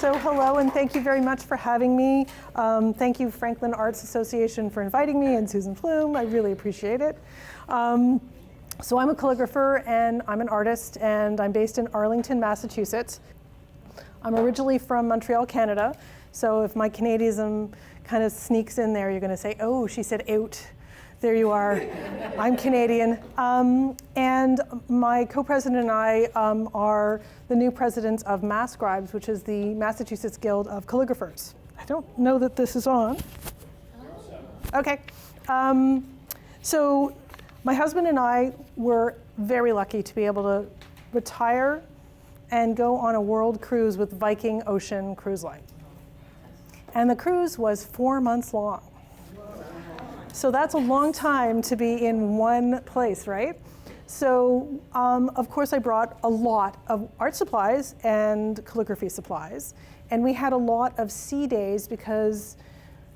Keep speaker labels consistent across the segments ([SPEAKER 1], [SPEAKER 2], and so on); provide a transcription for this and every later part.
[SPEAKER 1] So hello, and thank you very much for having me. Thank you, Franklin Arts Association, for inviting me, and Susan Plume. I really appreciate it. So I'm a calligrapher, and I'm an artist, and I'm based in Arlington, Massachusetts. I'm originally from Montreal, Canada, so if my Canadianism kind of sneaks in there, you're going to say, oh, she said out. There you are. I'm Canadian. And my co-president and I are the new presidents of MassScribes, which is the Massachusetts Guild of Calligraphers. I don't know that this is on. Okay. So my husband and I were very lucky to be able to retire and go on a world cruise with Viking Ocean Cruise Line. And the cruise was 4 months long. So that's a long time to be in one place, right? So, of course, I brought a lot of art supplies and calligraphy supplies. And we had a lot of sea days because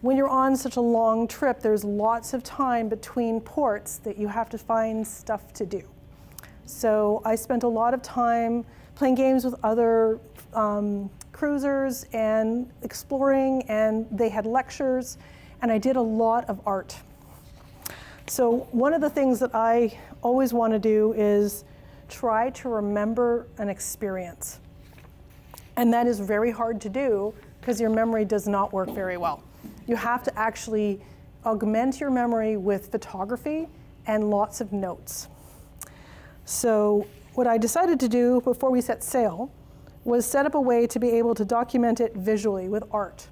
[SPEAKER 1] when you're on such a long trip, there's lots of time between ports that you have to find stuff to do. So I spent a lot of time playing games with other cruisers and exploring, and they had lectures, and I did a lot of art. So one of the things that I always want to do is try to remember an experience. And that is very hard to do because your memory does not work very well. You have to actually augment your memory with photography and lots of notes. So what I decided to do before we set sail was set up a way to be able to document it visually with art.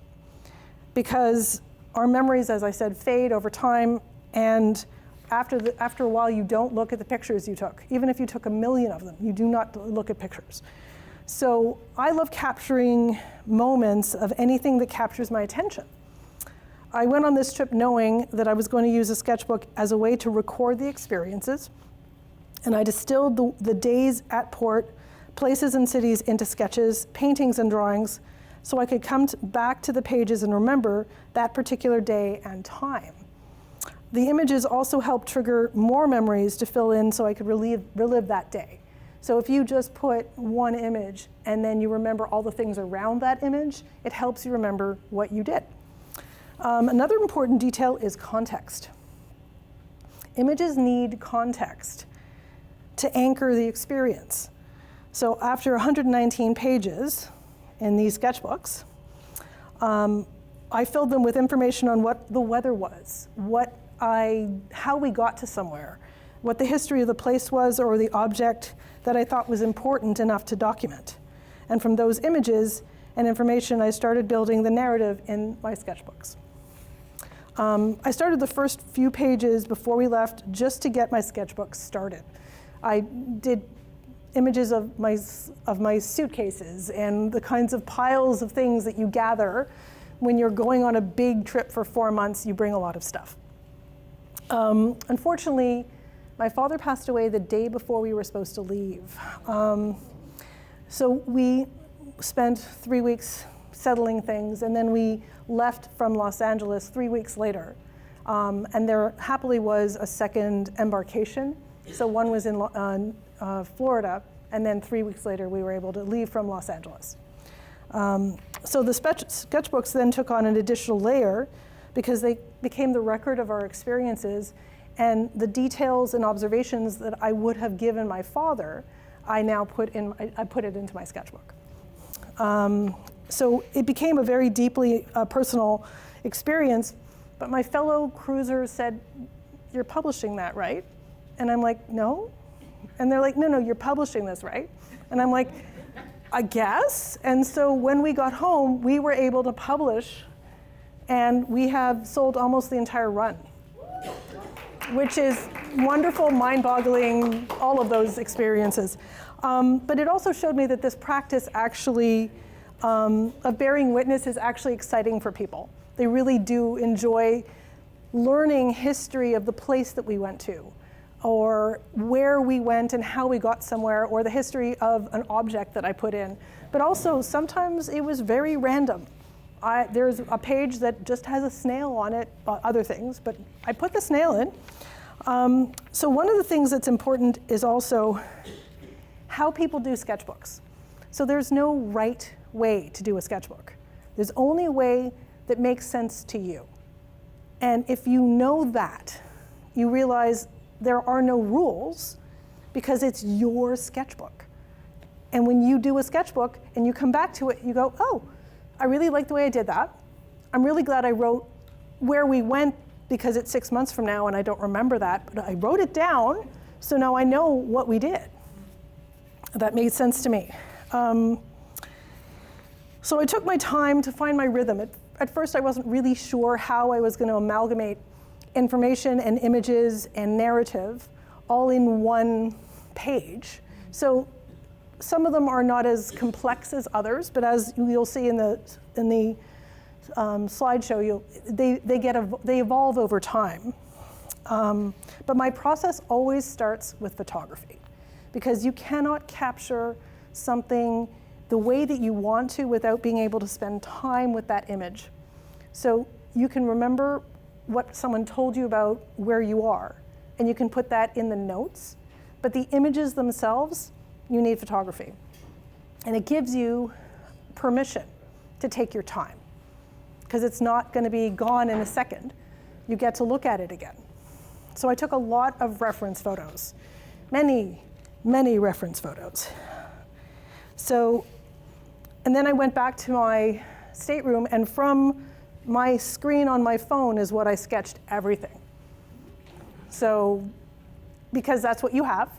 [SPEAKER 1] Because our memories, as I said, fade over time, and after a while you don't look at the pictures you took. Even if you took 1 million of them, you do not look at pictures. So I love capturing moments of anything that captures my attention. I went on this trip knowing that I was going to use a sketchbook as a way to record the experiences, and I distilled the days at port, places and cities into sketches, paintings and drawings, so I could come back to the pages and remember that particular day and time. The images also help trigger more memories to fill in so I could relive that day. So if you just put one image and then you remember all the things around that image, it helps you remember what you did. Another important detail is context. Images need context to anchor the experience. So after 119 pages in these sketchbooks, I filled them with information on what the weather was, how we got to somewhere, what the history of the place was or the object that I thought was important enough to document. And from those images and information, I started building the narrative in my sketchbooks. I started the first few pages before we left just to get my sketchbook started. I did images of my suitcases and the kinds of piles of things that you gather when you're going on a big trip for 4 months. You bring a lot of stuff. Unfortunately, my father passed away the day before we were supposed to leave. So we spent 3 weeks settling things, and then we left from Los Angeles 3 weeks later. And there happily was a second embarkation. So one was in Florida, and then 3 weeks later we were able to leave from Los Angeles. So the sketchbooks then took on an additional layer because they became the record of our experiences, and the details and observations that I would have given my father, I now put it into my sketchbook. So it became a very deeply personal experience, but my fellow cruisers said, "You're publishing that, right?" And I'm like, "No." And they're like, "No, you're publishing this, right?" And I'm like, "I guess." And so when we got home, we were able to publish, and we have sold almost the entire run, which is wonderful, mind-boggling, all of those experiences. But it also showed me that this practice actually, of bearing witness, is actually exciting for people. They really do enjoy learning history of the place that we went to, or where we went and how we got somewhere, or the history of an object that I put in. But also, sometimes it was very random. There's a page that just has a snail on it, other things, but I put the snail in. So one of the things that's important is also how people do sketchbooks. So there's no right way to do a sketchbook. There's only a way that makes sense to you. And if you know that, you realize there are no rules because it's your sketchbook. And when you do a sketchbook and you come back to it, you go, oh, I really like the way I did that. I'm really glad I wrote where we went because it's 6 months from now and I don't remember that, but I wrote it down, so now I know what we did. That made sense to me. So I took my time to find my rhythm. At first I wasn't really sure how I was going to amalgamate information and images and narrative all in one page. So some of them are not as complex as others, but as you'll see in the slideshow, they evolve over time. But my process always starts with photography, because you cannot capture something the way that you want to without being able to spend time with that image. So you can remember what someone told you about where you are, and you can put that in the notes, but the images themselves, you need photography. And it gives you permission to take your time, because it's not going to be gone in a second. You get to look at it again. So I took a lot of reference photos, many, many reference photos. So, and then I went back to my stateroom, and from my screen on my phone is what I sketched everything. So, because that's what you have.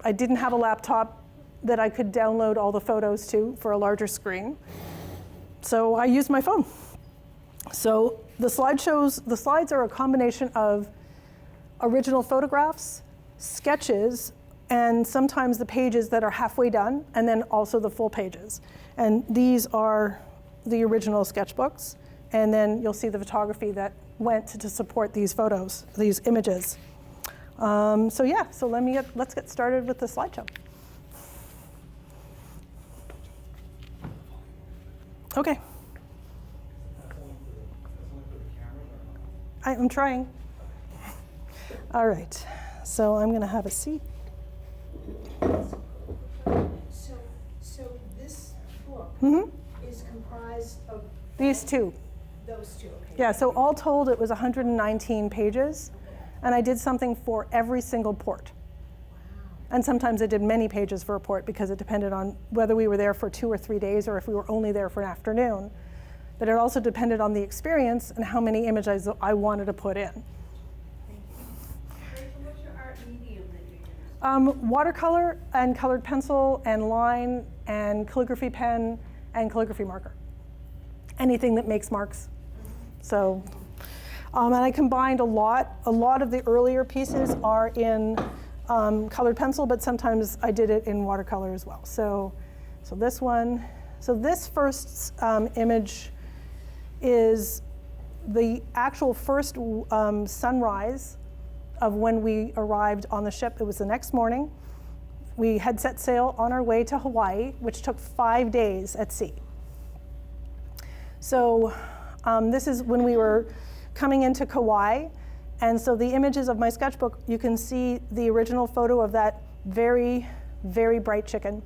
[SPEAKER 1] I didn't have a laptop that I could download all the photos to for a larger screen. So I used my phone. So the slides are a combination of original photographs, sketches, and sometimes the pages that are halfway done, and then also the full pages. And these are the original sketchbooks, and then you'll see the photography that went to support these photos, these images. So yeah, so let's get started with the slideshow. Okay. I'm trying. All right, so I'm going to have a seat.
[SPEAKER 2] So this book is comprised of
[SPEAKER 1] these two.
[SPEAKER 2] Those two. Okay.
[SPEAKER 1] Yeah, so all told it was 119 pages, and I did something for every single port.
[SPEAKER 2] Wow.
[SPEAKER 1] And sometimes I did many pages for a port because it depended on whether we were there for 2 or 3 days or if we were only there for an afternoon. But it also depended on the experience and how many images I wanted to put in.
[SPEAKER 2] Rachel, what's your art medium that you use?
[SPEAKER 1] Watercolor and colored pencil and line and calligraphy pen and calligraphy marker. Anything that makes marks. So, and I combined a lot of the earlier pieces are in colored pencil, but sometimes I did it in watercolor as well. So this one, so this first image is the actual first sunrise of when we arrived on the ship. It was the next morning. We had set sail on our way to Hawaii, which took 5 days at sea. So this is when we were coming into Kauai. And so the images of my sketchbook, you can see the original photo of that very, very bright chicken.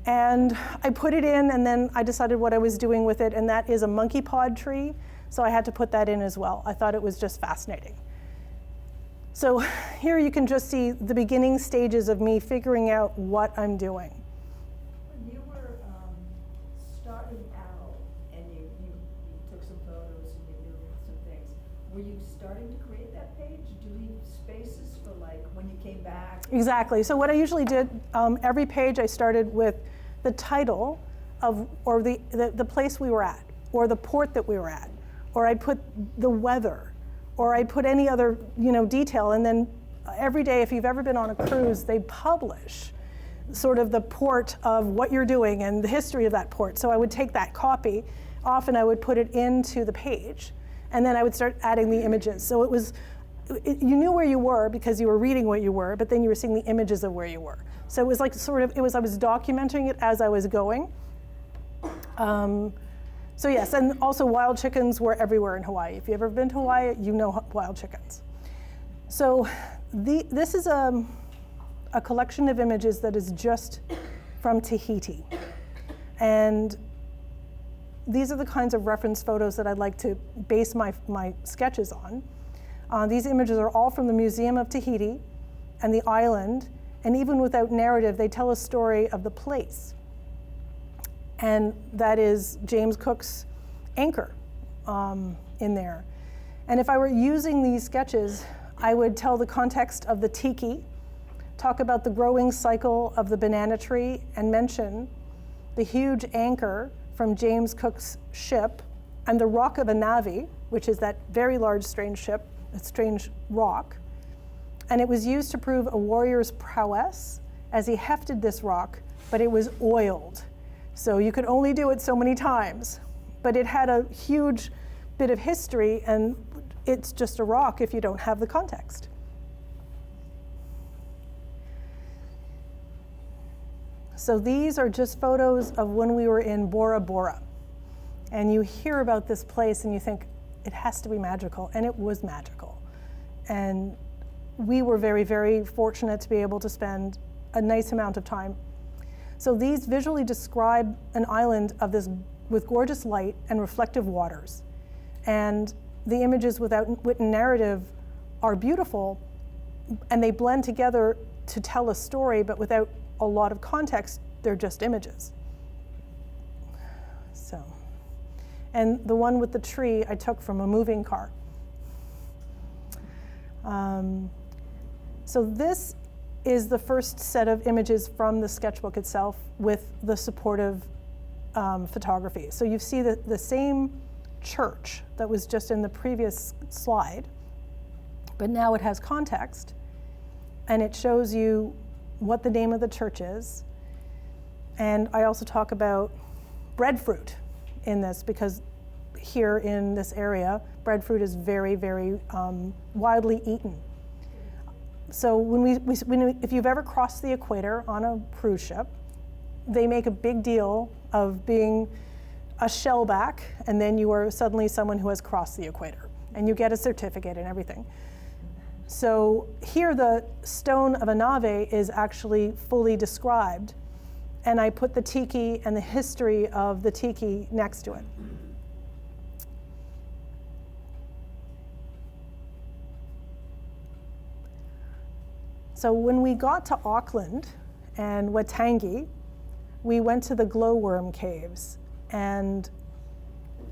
[SPEAKER 1] And I put it in, and then I decided what I was doing with it, and that is a monkey pod tree. So I had to put that in as well. I thought it was just fascinating. So here you can just see the beginning stages of me figuring out what I'm doing.
[SPEAKER 2] When you were starting out and you took some photos and you knew some things, were you starting to create that page? Did you leave spaces for like when you came back?
[SPEAKER 1] Exactly. So what I usually did, every page I started with the title of, or the place we were at, or the port that we were at, or I'd put the weather, or I'd put any other detail. And then every day, if you've ever been on a cruise, they publish sort of the port of what you're doing and the history of that port. So I would take that copy, often I would put it into the page, and then I would start adding the images. So you knew where you were because you were reading what you were, but then you were seeing the images of where you were. So it was like I was documenting it as I was going. So yes, and also wild chickens were everywhere in Hawaii. If you've ever been to Hawaii, you know wild chickens. So this is a collection of images that is just from Tahiti. And these are the kinds of reference photos that I'd like to base my sketches on. These images are all from the Museum of Tahiti and the island, and even without narrative, they tell a story of the place. And that is James Cook's anchor in there. And if I were using these sketches, I would tell the context of the tiki, talk about the growing cycle of the banana tree, and mention the huge anchor from James Cook's ship and the rock of a navi, which is that very large strange ship, a strange rock. And it was used to prove a warrior's prowess as he hefted this rock, but it was oiled. So you could only do it so many times. But it had a huge bit of history, and it's just a rock if you don't have the context. So these are just photos of when we were in Bora Bora. And you hear about this place and you think, it has to be magical, and it was magical. And we were very, very fortunate to be able to spend a nice amount of time. So these visually describe an island of this with gorgeous light and reflective waters. And the images without written narrative are beautiful, and they blend together to tell a story, but without a lot of context, they're just images. So, and the one with the tree I took from a moving car. So this is the first set of images from the sketchbook itself with the supportive photography. So you see the same church that was just in the previous slide, but now it has context, and it shows you what the name of the church is. And I also talk about breadfruit in this, because here in this area, breadfruit is very, very widely eaten. So if you've ever crossed the equator on a cruise ship, they make a big deal of being a shellback, and then you are suddenly someone who has crossed the equator, and you get a certificate and everything. So here the stone of a nave is actually fully described, and I put the tiki and the history of the tiki next to it. So when we got to Auckland and Waitangi, we went to the glowworm caves. And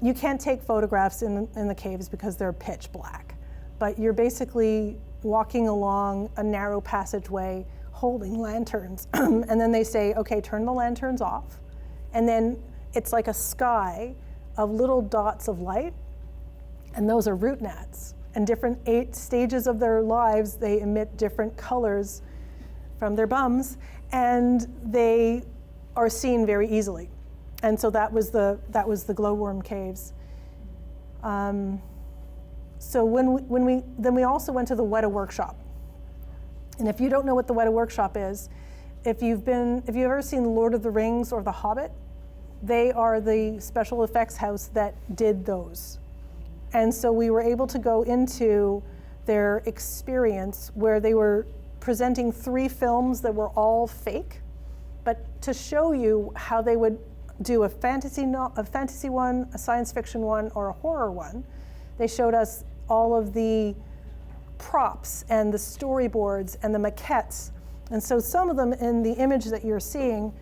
[SPEAKER 1] you can't take photographs in the caves because they're pitch black. But you're basically walking along a narrow passageway holding lanterns. And then they say, okay, turn the lanterns off. And then it's like a sky of little dots of light. And those are root gnats. And different 8 stages of their lives, they emit different colors from their bums. And they are seen very easily. And so that was the glowworm caves. So then we also went to the Weta workshop. And if you don't know what the Weta workshop is, if you've ever seen Lord of the Rings or The Hobbit, they are the special effects house that did those. And so we were able to go into their experience where they were presenting 3 films that were all fake, but to show you how they would do a fantasy one, a science fiction one, or a horror one. They showed us all of the props and the storyboards and the maquettes. And so some of them in the image that you're seeing,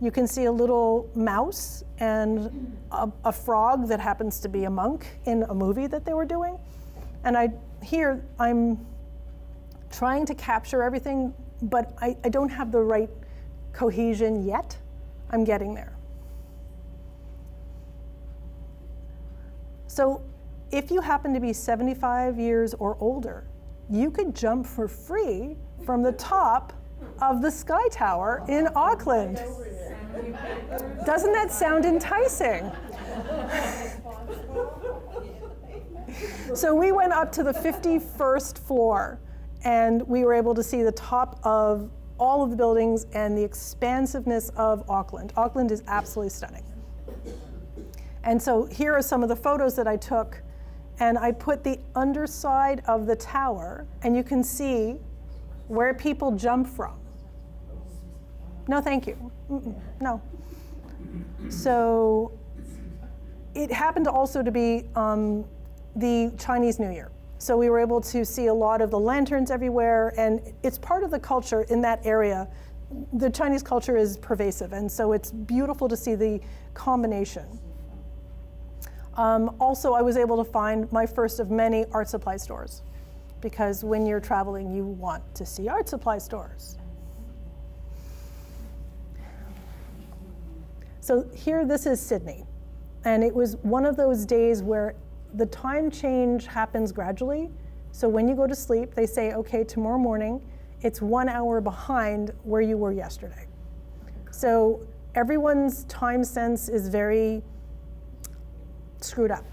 [SPEAKER 1] you can see a little mouse and a frog that happens to be a monk in a movie that they were doing. And I'm trying to capture everything, but I don't have the right cohesion yet. I'm getting there. So if you happen to be 75 years or older, you could jump for free from the top of the Sky Tower in Auckland. Doesn't that sound enticing? So we went up to the 51st floor, and we were able to see the top of all of the buildings and the expansiveness of Auckland. Auckland is absolutely stunning. And so here are some of the photos that I took, and I put the underside of the tower, and you can see where people jump from. No, thank you. No. So it happened also to be the Chinese New Year. So we were able to see a lot of the lanterns everywhere, and it's part of the culture in that area. The Chinese culture is pervasive, and so it's beautiful to see the combination. Also, I was able to find my first of many art supply stores, because when you're traveling, you want to see art supply stores. So here, this is Sydney. And it was one of those days where the time change happens gradually. So when you go to sleep, they say, okay, tomorrow morning, it's 1 hour behind where you were yesterday. So everyone's time sense is very screwed up.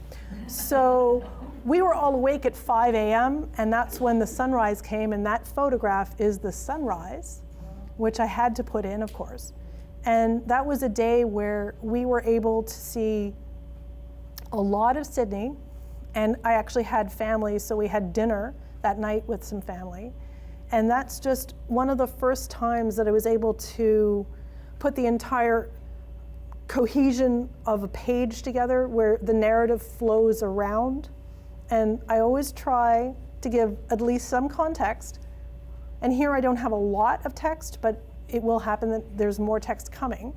[SPEAKER 1] So we were all awake at 5 a.m., and that's when the sunrise came, and that photograph is the sunrise, which I had to put in, of course. And that was a day where we were able to see a lot of Sydney, and I actually had family, so we had dinner that night with some family. And that's just one of the first times that I was able to put the entire cohesion of a page together where the narrative flows around. And I always try to give at least some context. And here I don't have a lot of text, but it will happen that there's more text coming.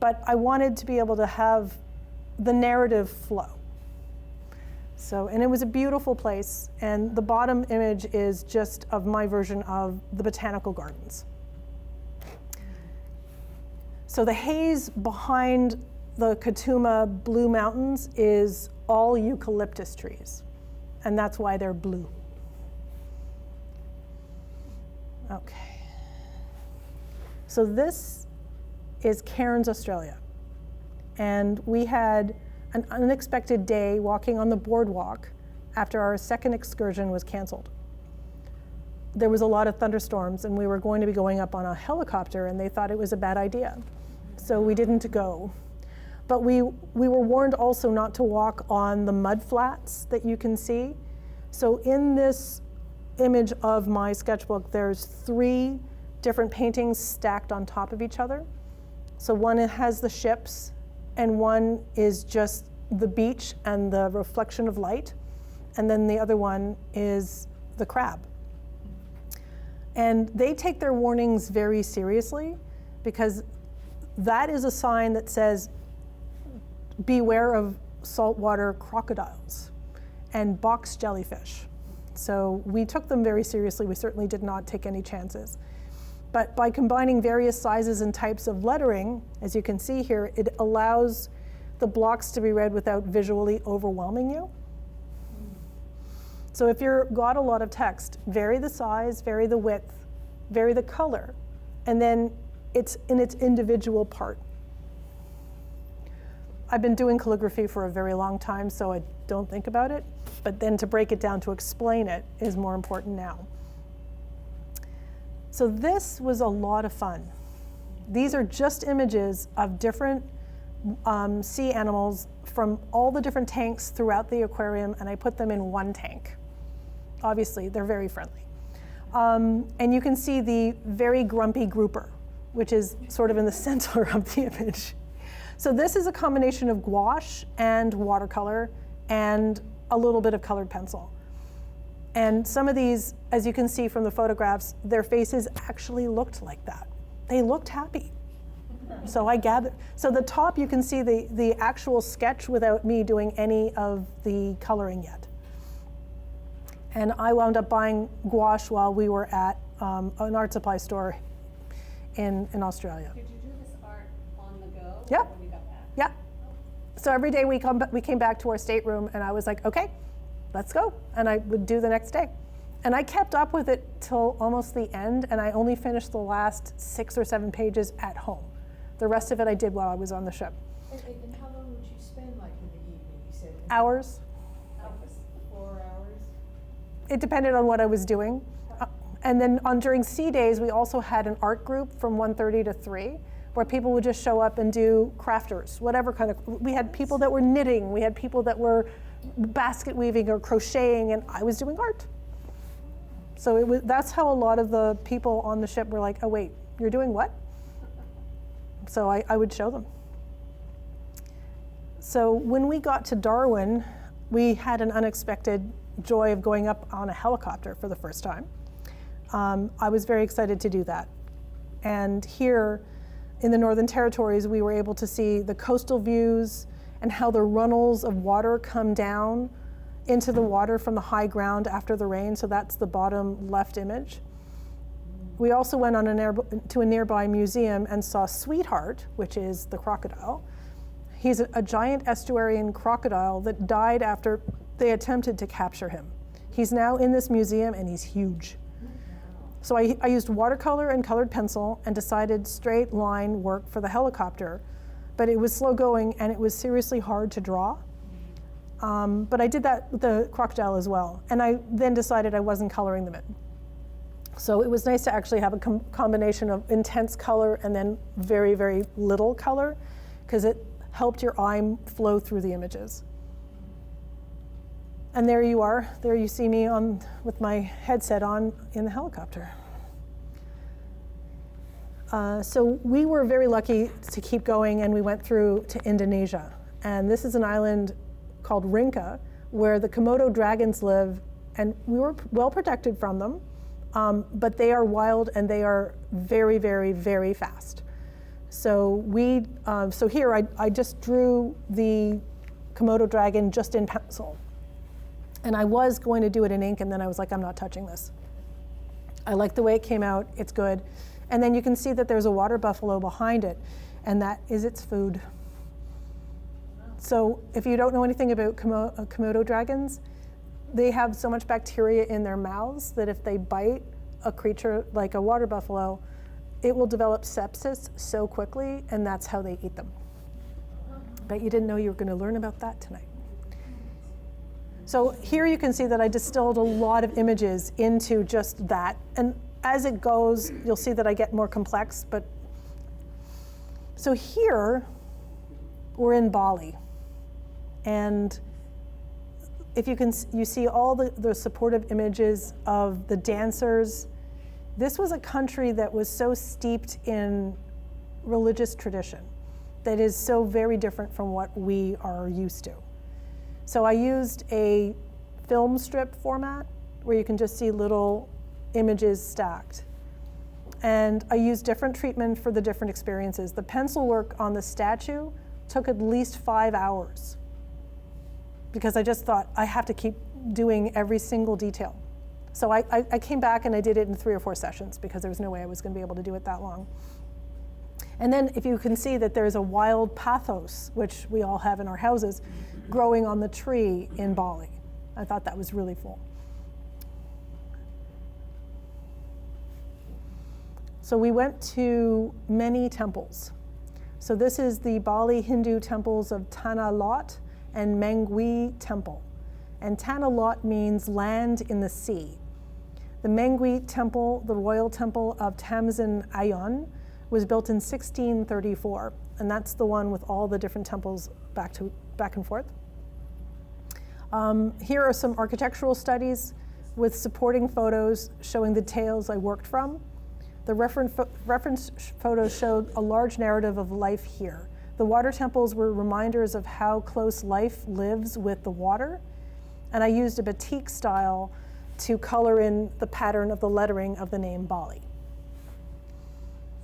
[SPEAKER 1] But I wanted to be able to have the narrative flow. So, and it was a beautiful place. And the bottom image is just of my version of the botanical gardens. So the haze behind the Katuma Blue Mountains is all eucalyptus trees. And that's why they're blue. Okay. So this is Cairns, Australia. And we had an unexpected day walking on the boardwalk after our second excursion was canceled. There was a lot of thunderstorms, and we were going to be going up on a helicopter, and they thought it was a bad idea. So we didn't go. But we were warned also not to walk on the mud flats that you can see. So in this image of my sketchbook, there's 3 different paintings stacked on top of each other. So one has the ships, and one is just the beach and the reflection of light. And then the other one is the crab. And they take their warnings very seriously, because that is a sign that says, beware of saltwater crocodiles and box jellyfish. So we took them very seriously. We certainly did not take any chances. But by combining various sizes and types of lettering, as you can see here, it allows the blocks to be read without visually overwhelming you. So if you've got a lot of text, vary the size, vary the width, vary the color, and then it's in its individual part. I've been doing calligraphy for a very long time, so I don't think about it, but then to break it down to explain it is more important now. So this was a lot of fun. These are just images of different sea animals from all the different tanks throughout the aquarium, and I put them in one tank. Obviously, they're very friendly. And you can see the very grumpy grouper, which is sort of in the center of the image. So this is a combination of gouache and watercolor and a little bit of colored pencil. And some of these, as you can see from the photographs, their faces actually looked like that. They looked happy. So I gathered. So the top, you can see the actual sketch without me doing any of the coloring yet. And I wound up buying gouache while we were at an art supply store in Australia.
[SPEAKER 3] Did you do this art on the go?
[SPEAKER 1] Yeah.
[SPEAKER 3] When you got back?
[SPEAKER 1] Yeah. So every day we came back to our stateroom, and I was like, okay, let's go. And I would do the next day. And I kept up with it till almost the end, and I only finished the last 6 or 7 pages at home. The rest of it I did while I was on the ship.
[SPEAKER 2] And how long would you spend, like, in the evening? You said
[SPEAKER 1] Hours.
[SPEAKER 2] hours, 4 hours?
[SPEAKER 1] It depended on what I was doing. And then during sea days, we also had an art group from 1:30 to 3, where people would just show up and do crafters, whatever kind of, we had people that were knitting, we had people that were basket weaving or crocheting, and I was doing art. So that's how a lot of the people on the ship were like, oh wait, you're doing what? So I would show them. So when we got to Darwin, we had an unexpected joy of going up on a helicopter for the first time. I was very excited to do that. And here in the Northern Territories, we were able to see the coastal views and how the runnels of water come down into the water from the high ground after the rain. So that's the bottom left image. We also went on to a nearby museum and saw Sweetheart, which is the crocodile. He's a giant estuarine crocodile that died after they attempted to capture him. He's now in this museum and he's huge. So I used watercolor and colored pencil and decided straight line work for the helicopter, but it was slow going and it was seriously hard to draw. But I did that with the crocodile as well. And I then decided I wasn't coloring them in. So it was nice to actually have a combination of intense color and then very, very little color, because it helped your eye flow through the images. And there you are. There you see me with my headset on in the helicopter. So we were very lucky to keep going, and we went through to Indonesia. And this is an island called Rinca, where the Komodo dragons live, and we were well protected from them, but they are wild and they are very, very, very fast. So so here I just drew the Komodo dragon just in pencil. And I was going to do it in ink, and then I was like, I'm not touching this. I like the way it came out, it's good. And then you can see that there's a water buffalo behind it, and that is its food. So if you don't know anything about Komodo dragons, they have so much bacteria in their mouths that if they bite a creature like a water buffalo, it will develop sepsis so quickly, and that's how they eat them. Bet you didn't know you were going to learn about that tonight. So here you can see that I distilled a lot of images into just that. And as it goes, you'll see that I get more complex. But so here, we're in Bali. And if you see all the supportive images of the dancers. This was a country that was so steeped in religious tradition that is so very different from what we are used to. So I used a film strip format where you can just see little images stacked. And I used different treatment for the different experiences. The pencil work on the statue took at least 5 hours because I just thought I have to keep doing every single detail. So I came back and I did it in 3 or 4 sessions because there was no way I was going to be able to do it that long. And then if you can see that there's a wild pathos, which we all have in our houses, growing on the tree in Bali. I thought that was really cool. So we went to many temples. So this is the Bali Hindu temples of Tanah Lot and Mengwi Temple. And Tanah Lot means land in the sea. The Mengwi Temple, the royal temple of Tamsin Ayon, was built in 1634, and that's the one with all the different temples back and forth. Here are some architectural studies with supporting photos showing the tales I worked from. The reference photos showed a large narrative of life here. The water temples were reminders of how close life lives with the water, and I used a batik style to color in the pattern of the lettering of the name Bali.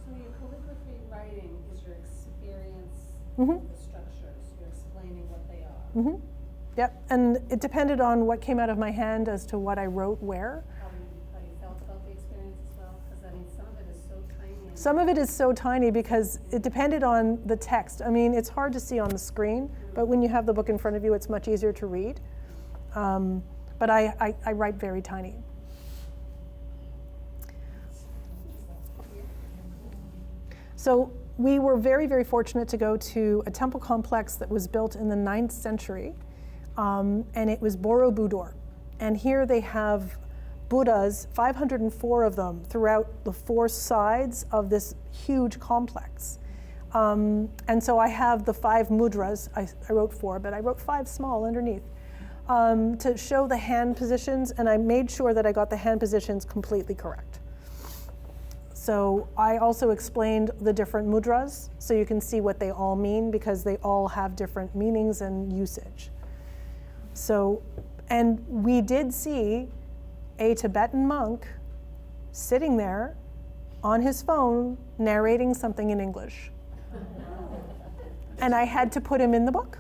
[SPEAKER 3] So your calligraphy writing is your experience
[SPEAKER 1] Mm-hmm.
[SPEAKER 3] with the structures. You're explaining what they are.
[SPEAKER 1] Mm-hmm. Yep, and it depended on what came out of my hand as to what I wrote where.
[SPEAKER 3] How you felt about the experience as well? Because I mean, some of it is so tiny.
[SPEAKER 1] Some of it is so tiny because it depended on the text. I mean, it's hard to see on the screen, but when you have the book in front of you, it's much easier to read. But I write very tiny. So we were very, very fortunate to go to a temple complex that was built in the 9th century, and it was Borobudur. And here they have Buddhas, 504 of them, throughout the 4 sides of this huge complex. And so I have the 5 mudras. I wrote 4, but I wrote 5 small underneath to show the hand positions, and I made sure that I got the hand positions completely correct. So I also explained the different mudras, so you can see what they all mean, because they all have different meanings and usage. So, and we did see a Tibetan monk sitting there on his phone narrating something in English. And I had to put him in the book.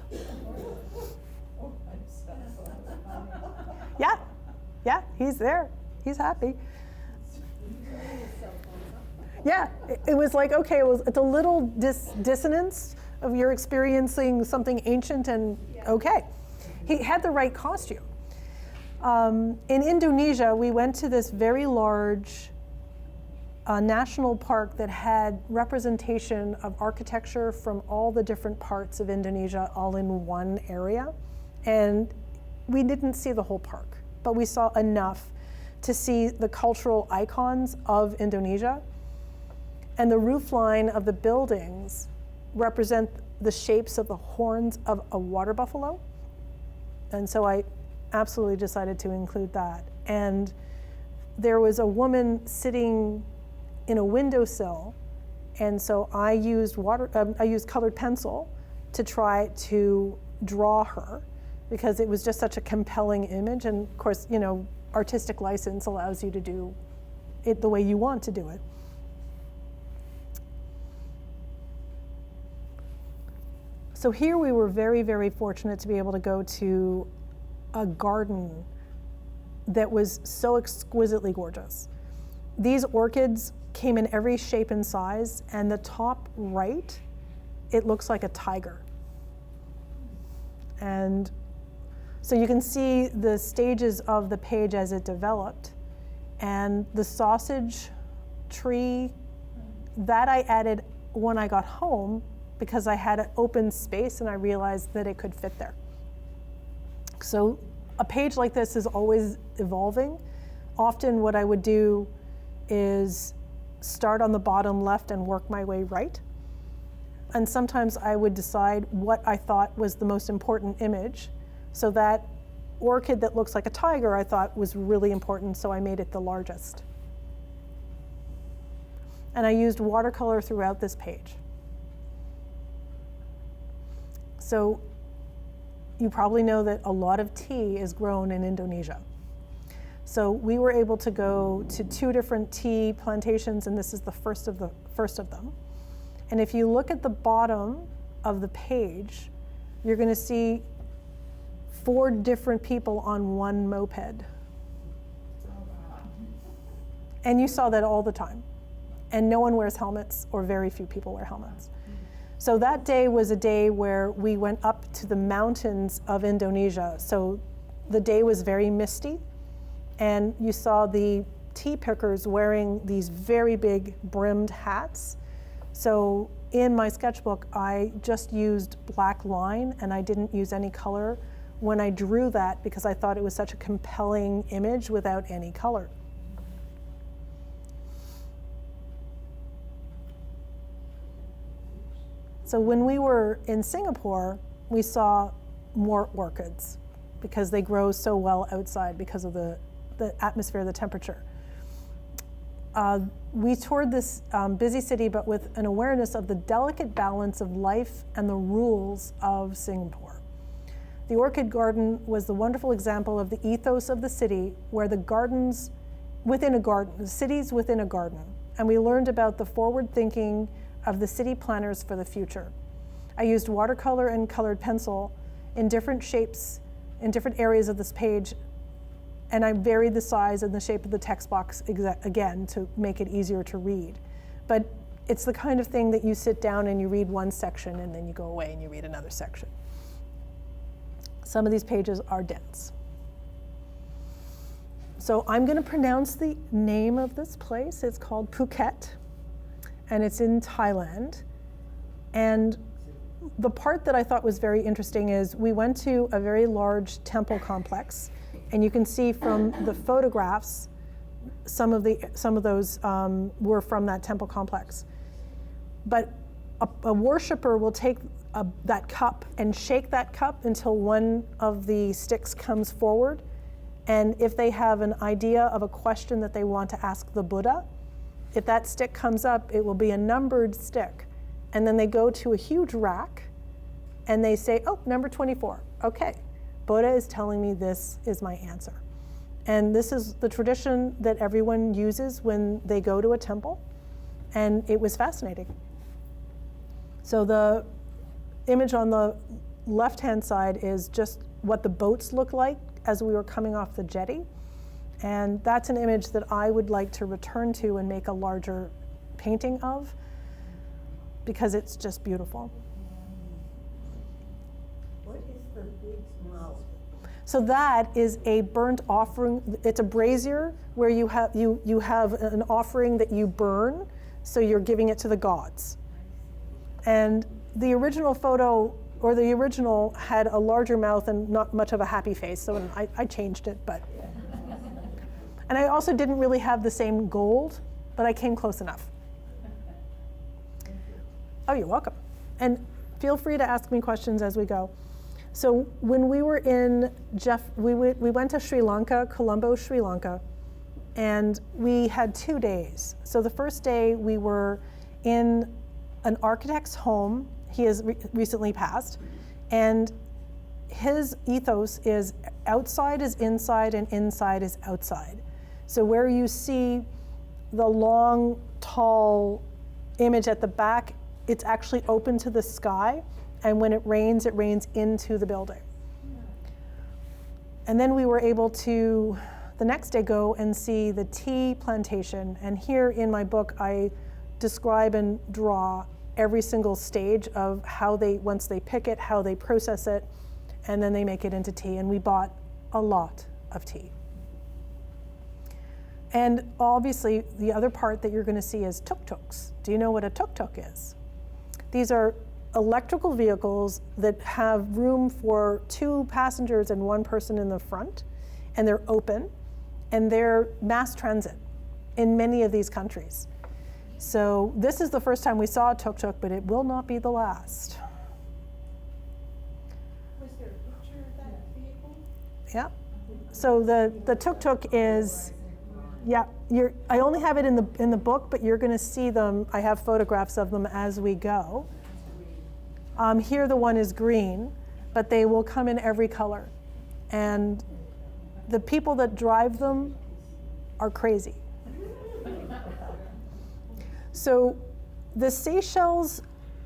[SPEAKER 1] Yeah, he's there. He's happy. Yeah, it was like, okay, it's a little dissonance of you're experiencing something ancient and okay. He had the right costume. In Indonesia, we went to this very large national park that had representation of architecture from all the different parts of Indonesia all in one area. And we didn't see the whole park, but we saw enough to see the cultural icons of Indonesia. And the roofline of the buildings represent the shapes of the horns of a water buffalo. And so I absolutely decided to include that. And there was a woman sitting in a windowsill, and so I used colored pencil to try to draw her, because it was just such a compelling image. And of course, you know, artistic license allows you to do it the way you want to do it. So here we were very, very fortunate to be able to go to a garden that was so exquisitely gorgeous. These orchids came in every shape and size, and the top right, it looks like a tiger. And so you can see the stages of the page as it developed. And the sausage tree, that I added when I got home, because I had an open space and I realized that it could fit there. So a page like this is always evolving. Often what I would do is start on the bottom left and work my way right. And sometimes I would decide what I thought was the most important image. So that orchid that looks like a tiger I thought was really important, so I made it the largest. And I used watercolor throughout this page. So you probably know that a lot of tea is grown in Indonesia. So we were able to go to 2 different tea plantations, and this is the first of them. And if you look at the bottom of the page, you're going to see 4 different people on one moped. And you saw that all the time. And no one wears helmets, or very few people wear helmets. So that day was a day where we went up to the mountains of Indonesia. So the day was very misty, and you saw the tea pickers wearing these very big brimmed hats. So in my sketchbook, I just used black line, and I didn't use any color when I drew that, because I thought it was such a compelling image without any color. So when we were in Singapore, we saw more orchids because they grow so well outside because of the atmosphere, the temperature. We toured this busy city, but with an awareness of the delicate balance of life and the rules of Singapore. The orchid garden was the wonderful example of the ethos of the city, where the gardens within a garden, the cities within a garden. And we learned about the forward thinking of the city planners for the future. I used watercolor and colored pencil in different shapes, in different areas of this page, and I varied the size and the shape of the text box again to make it easier to read. But it's the kind of thing that you sit down and you read one section and then you go away and you read another section. Some of these pages are dense. So I'm going to pronounce the name of this place. It's called Phuket, and it's in Thailand. And the part that I thought was very interesting is we went to a very large temple complex, and you can see from the photographs, some of those were from that temple complex. But a worshiper will take that cup and shake that cup until one of the sticks comes forward. And if they have an idea of a question that they want to ask the Buddha, if that stick comes up, it will be a numbered stick. And then they go to a huge rack and they say, oh, number 24. Okay, Buddha is telling me this is my answer. And this is the tradition that everyone uses when they go to a temple. And it was fascinating. So the image on the left-hand side is just what the boats look like as we were coming off the jetty. And that's an image that I would like to return to and make a larger painting of, because it's just beautiful.
[SPEAKER 2] What is the big mouth?
[SPEAKER 1] So that is a burnt offering. It's a brazier where you have an offering that you burn, so you're giving it to the gods. And the original photo, or the original, had a larger mouth and not much of a happy face, so I changed it, but. And I also didn't really have the same gold, but I came close enough. Oh, you're welcome. And feel free to ask me questions as we go. So when we were in we went to Sri Lanka, Colombo, Sri Lanka, and we had 2 days. So the first day we were in an architect's home. He has recently passed, and his ethos is outside is inside and inside is outside. So where you see the long, tall image at the back, it's actually open to the sky, and when it rains into the building. And then we were able to, the next day, go and see the tea plantation. And here in my book, I describe and draw every single stage of how once they pick it, how they process it, and then they make it into tea. And we bought a lot of tea. And obviously, the other part that you're going to see is tuk-tuks. Do you know what a tuk-tuk is? These are electrical vehicles that have room for 2 passengers and 1 person in the front, and they're open, and they're mass transit in many of these countries. So this is the first time we saw a tuk-tuk, but it will not be the last.
[SPEAKER 4] Was there a picture of that vehicle?
[SPEAKER 1] Yeah. So the tuk-tuk is, yeah, I only have it in the book, but you're going to see them. I have photographs of them as we go. Here the one is green, but they will come in every color. And the people that drive them are crazy. So the Seychelles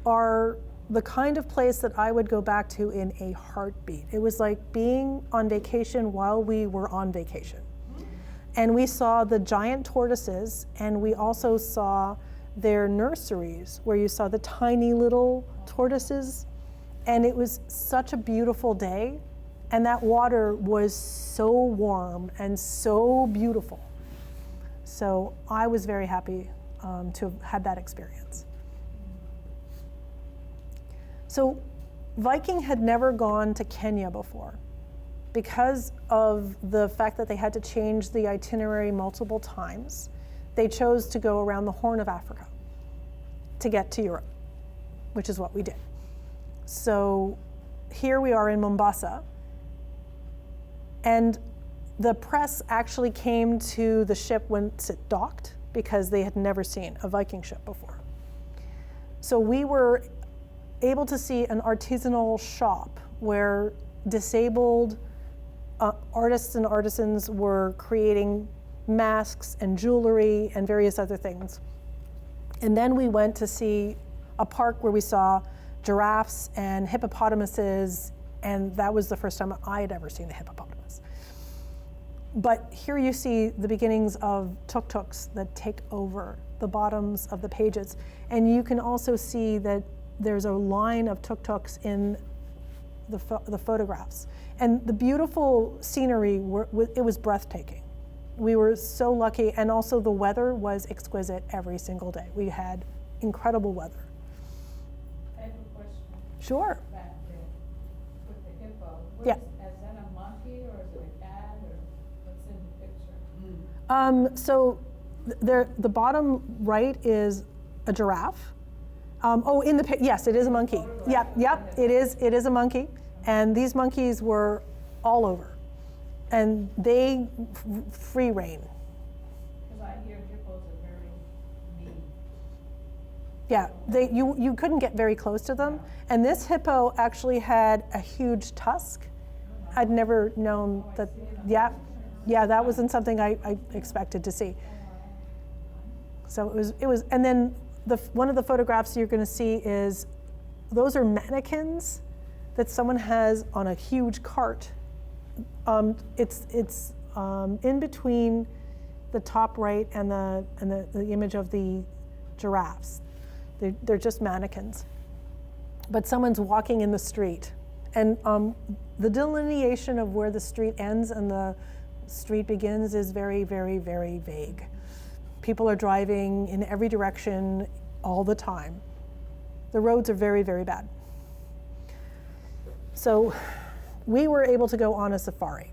[SPEAKER 1] are the kind of place that I would go back to in a heartbeat. It was like being on vacation while we were on vacation. And we saw the giant tortoises, and we also saw their nurseries where you saw the tiny little tortoises. And it was such a beautiful day. And that water was so warm and so beautiful. So I was very happy to have had that experience. So Viking had never gone to Kenya before. Because of the fact that they had to change the itinerary multiple times, they chose to go around the Horn of Africa to get to Europe, which is what we did. So here we are in Mombasa, and the press actually came to the ship once it docked because they had never seen a Viking ship before. So we were able to see an artisanal shop where disabled artists and artisans were creating masks and jewelry and various other things. And then we went to see a park where we saw giraffes and hippopotamuses, and that was the first time I had ever seen a hippopotamus. But here you see the beginnings of tuk-tuks that take over the bottoms of the pages. And you can also see that there's a line of tuk-tuks in the photographs. And the beautiful scenery, it was breathtaking. We were so lucky, and also the weather was exquisite every single day. We had incredible weather.
[SPEAKER 4] I have a question.
[SPEAKER 1] Sure.
[SPEAKER 4] Back there with the hippo.
[SPEAKER 1] Yeah.
[SPEAKER 4] Is that a monkey or is it a cat or what's in the picture?
[SPEAKER 1] So the bottom right is a giraffe. Yes, it is a monkey. Yep, it is a monkey. And these monkeys were all over. And they free reign.
[SPEAKER 4] Because I hear hippos are very
[SPEAKER 1] Yeah, you couldn't get very close to them. And this hippo actually had a huge tusk. I'd never known that. Yeah, that wasn't something I expected to see. So it was, and then one of the photographs you're going to see is, those are mannequins that someone has on a huge cart. It's in between the top right and the image of the giraffes. They're just mannequins. But someone's walking in the street. And the delineation of where the street ends and the street begins is very, very, very vague. People are driving in every direction all the time. The roads are very, very bad. So we were able to go on a safari.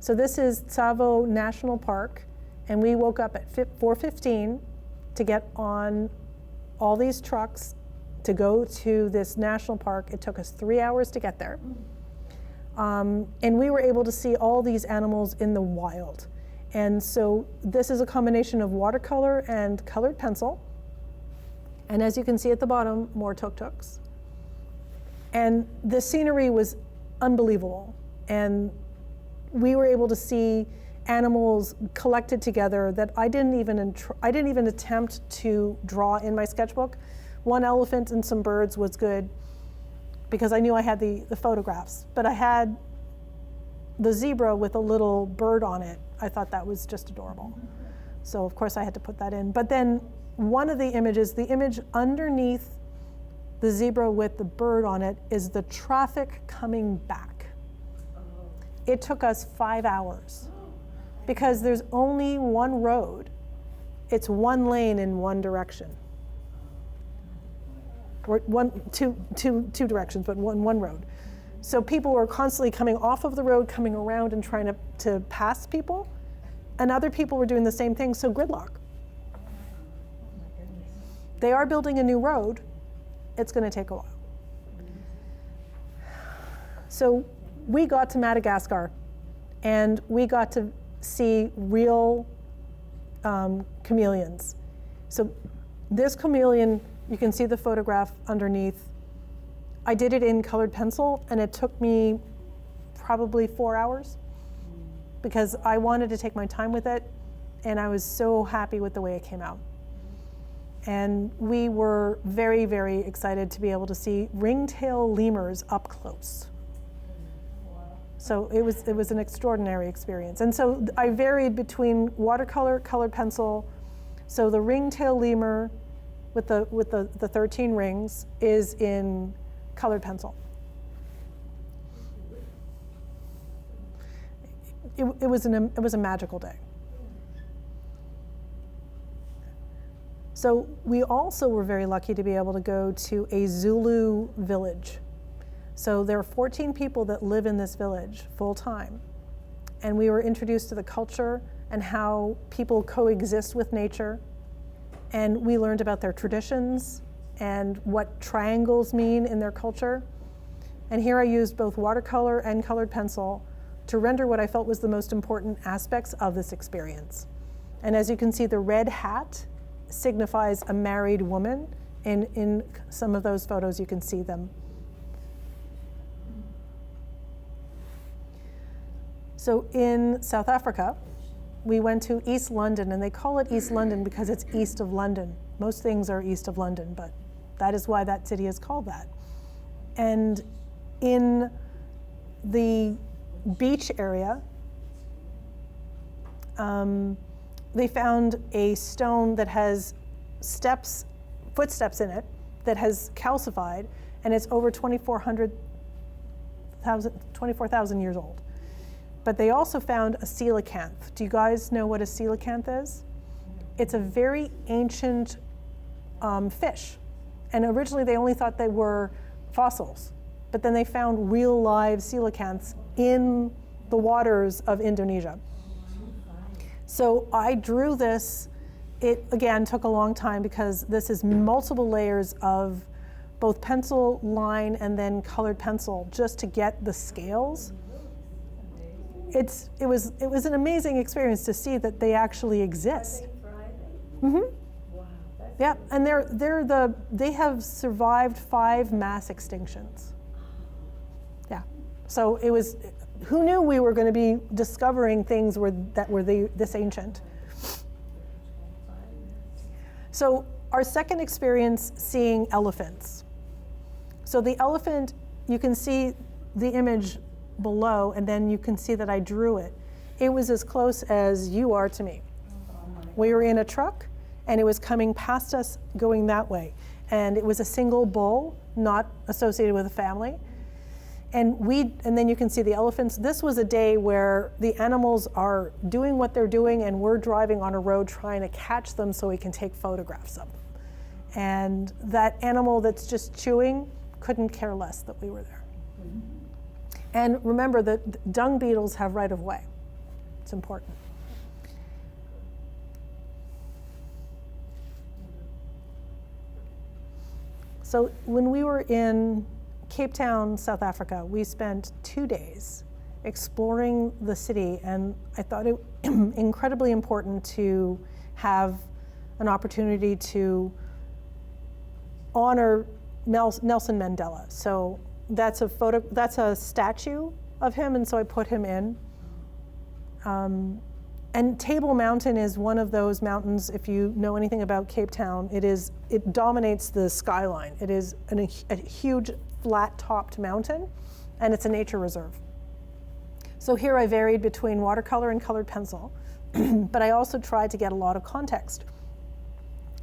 [SPEAKER 1] So this is Tsavo National Park, and we woke up at 4:15 to get on all these trucks to go to this national park. It took us 3 hours to get there. And we were able to see all these animals in the wild. And so this is a combination of watercolor and colored pencil. And as you can see at the bottom, more tuk-tuks. And the scenery was unbelievable. And we were able to see animals collected together that I didn't even attempt to draw in my sketchbook. One elephant and some birds was good because I knew I had the photographs, but I had the zebra with a little bird on it. I thought that was just adorable. So of course I had to put that in. But then one of the images, the image underneath the zebra with the bird on it, is the traffic coming back. It took us 5 hours because there's only one road. It's one lane in one direction. Or two directions, but one road. So people were constantly coming off of the road, coming around and trying to pass people. And other people were doing the same thing, so gridlock. They are building a new road. It's going to take a while. So we got to Madagascar, and we got to see real chameleons. So this chameleon, you can see the photograph underneath. I did it in colored pencil, and it took me probably 4 hours because I wanted to take my time with it, and I was so happy with the way it came out. And we were very, very excited to be able to see ringtail lemurs up close. So it was an extraordinary experience. And so I varied between watercolor, colored pencil. So the ringtail lemur with the 13 rings is in colored pencil. It was a magical day. So we also were very lucky to be able to go to a Zulu village. So there are 14 people that live in this village full time. And we were introduced to the culture and how people coexist with nature. And we learned about their traditions and what triangles mean in their culture. And here I used both watercolor and colored pencil to render what I felt was the most important aspects of this experience. And as you can see, the red hat signifies a married woman. In some of those photos, you can see them. So in South Africa, we went to East London, and they call it East London because it's east of London. Most things are east of London, but that is why that city is called that. And in the beach area, they found a stone that has footsteps in it, that has calcified, and it's over 24,000 years old. But they also found a coelacanth. Do you guys know what a coelacanth is? It's a very ancient fish. And originally they only thought they were fossils, but then they found real live coelacanths in the waters of Indonesia. So I drew this. It, again, took a long time because this is multiple layers of both pencil, line, and then colored pencil just to get the scales. It was an amazing experience to see that they actually exist.
[SPEAKER 2] Friday?
[SPEAKER 1] Mm-hmm.
[SPEAKER 2] Wow, that's
[SPEAKER 1] Yeah, And they have survived 5 mass extinctions. Yeah. So it was, who knew we were going to be discovering things that were this ancient? So our second experience, seeing elephants. So the elephant, you can see the image below, and then you can see that I drew it. It was as close as you are to me. We were in a truck, and it was coming past us going that way. And it was a single bull, not associated with a family. And then you can see the elephants. This was a day where the animals are doing what they're doing, and we're driving on a road trying to catch them so we can take photographs of them. And that animal that's just chewing couldn't care less that we were there. And remember that dung beetles have right of way. It's important. So when we were in Cape Town, South Africa, we spent 2 days exploring the city, and I thought it incredibly important to have an opportunity to honor Nelson Mandela. So that's a statue of him, and so I put him in. And Table Mountain is one of those mountains, if you know anything about Cape Town, it dominates the skyline. It is a huge flat-topped mountain, and it's a nature reserve. So here I varied between watercolor and colored pencil, but I also tried to get a lot of context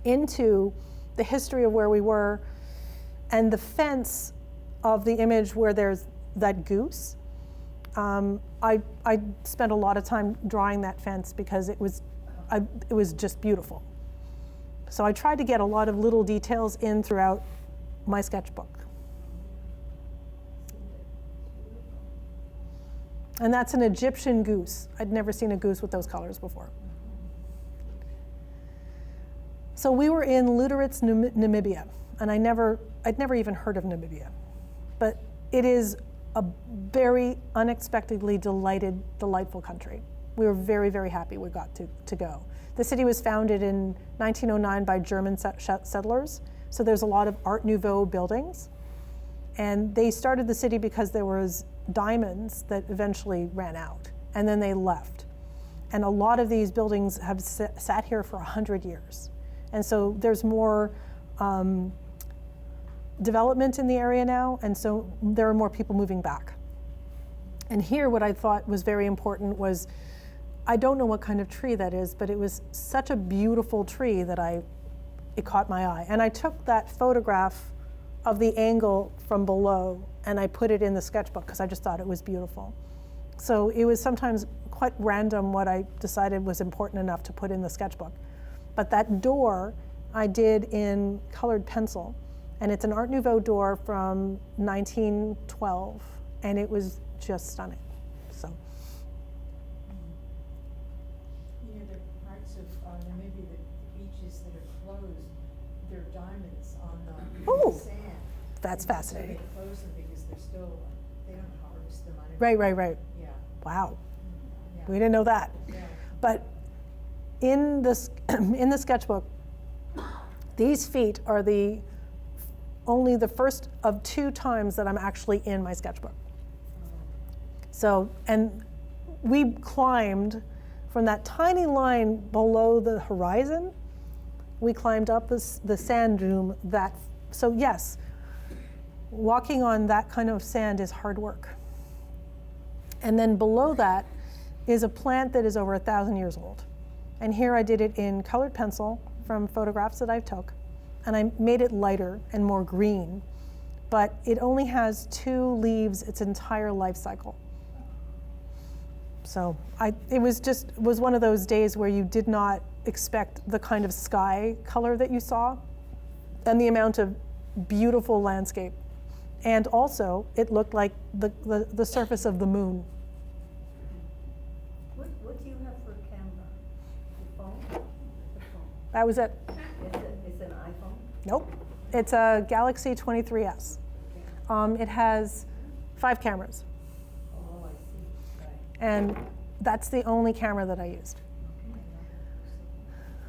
[SPEAKER 1] into the history of where we were, and the fence of the image where there's that goose. I spent a lot of time drawing that fence because it was just beautiful. So I tried to get a lot of little details in throughout my sketchbook. And that's an Egyptian goose. I'd never seen a goose with those colors before. So we were in Lüderitz, Namibia, and I'd never even heard of Namibia. But it is a very unexpectedly delightful country. We were very, very happy we got to go. The city was founded in 1909 by German settlers, so there's a lot of Art Nouveau buildings. And they started the city because there was diamonds that eventually ran out, and then they left. And a lot of these buildings have sat here for 100 years. And so there's more development in the area now, and so there are more people moving back. And here what I thought was very important was, I don't know what kind of tree that is, but it was such a beautiful tree that it caught my eye. And I took that photograph of the angle from below, and I put it in the sketchbook because I just thought it was beautiful. So it was sometimes quite random what I decided was important enough to put in the sketchbook. But that door I did in colored pencil, and it's an Art Nouveau door from 1912, and it was just stunning. So.
[SPEAKER 2] You know, there are parts of Namibia, the beaches that are closed, there are diamonds on the sand.
[SPEAKER 1] That's
[SPEAKER 2] and
[SPEAKER 1] fascinating.
[SPEAKER 2] So they close them because they're still, they don't harvest them.
[SPEAKER 1] Right.
[SPEAKER 2] Yeah.
[SPEAKER 1] Wow.
[SPEAKER 2] Yeah.
[SPEAKER 1] We didn't know that.
[SPEAKER 2] Yeah.
[SPEAKER 1] But in this in the sketchbook, these feet are only the first of 2 times that I'm actually in my sketchbook. So, and we climbed from that tiny line below the horizon, we climbed up the sand dune so yes, walking on that kind of sand is hard work. And then below that is a plant that is over 1,000 years old. And here I did it in colored pencil from photographs that I took. And I made it lighter and more green. But it only has 2 leaves its entire life cycle. So it was one of those days where you did not expect the kind of sky color that you saw and the amount of beautiful landscape. And also, it looked like the surface of the moon.
[SPEAKER 2] What do you have for a camera? Your phone? The phone.
[SPEAKER 1] That was it.
[SPEAKER 2] It's an iPhone?
[SPEAKER 1] Nope. It's a Galaxy 23S. It has 5 cameras.
[SPEAKER 2] Oh, I see. Right.
[SPEAKER 1] And that's the only camera that I used.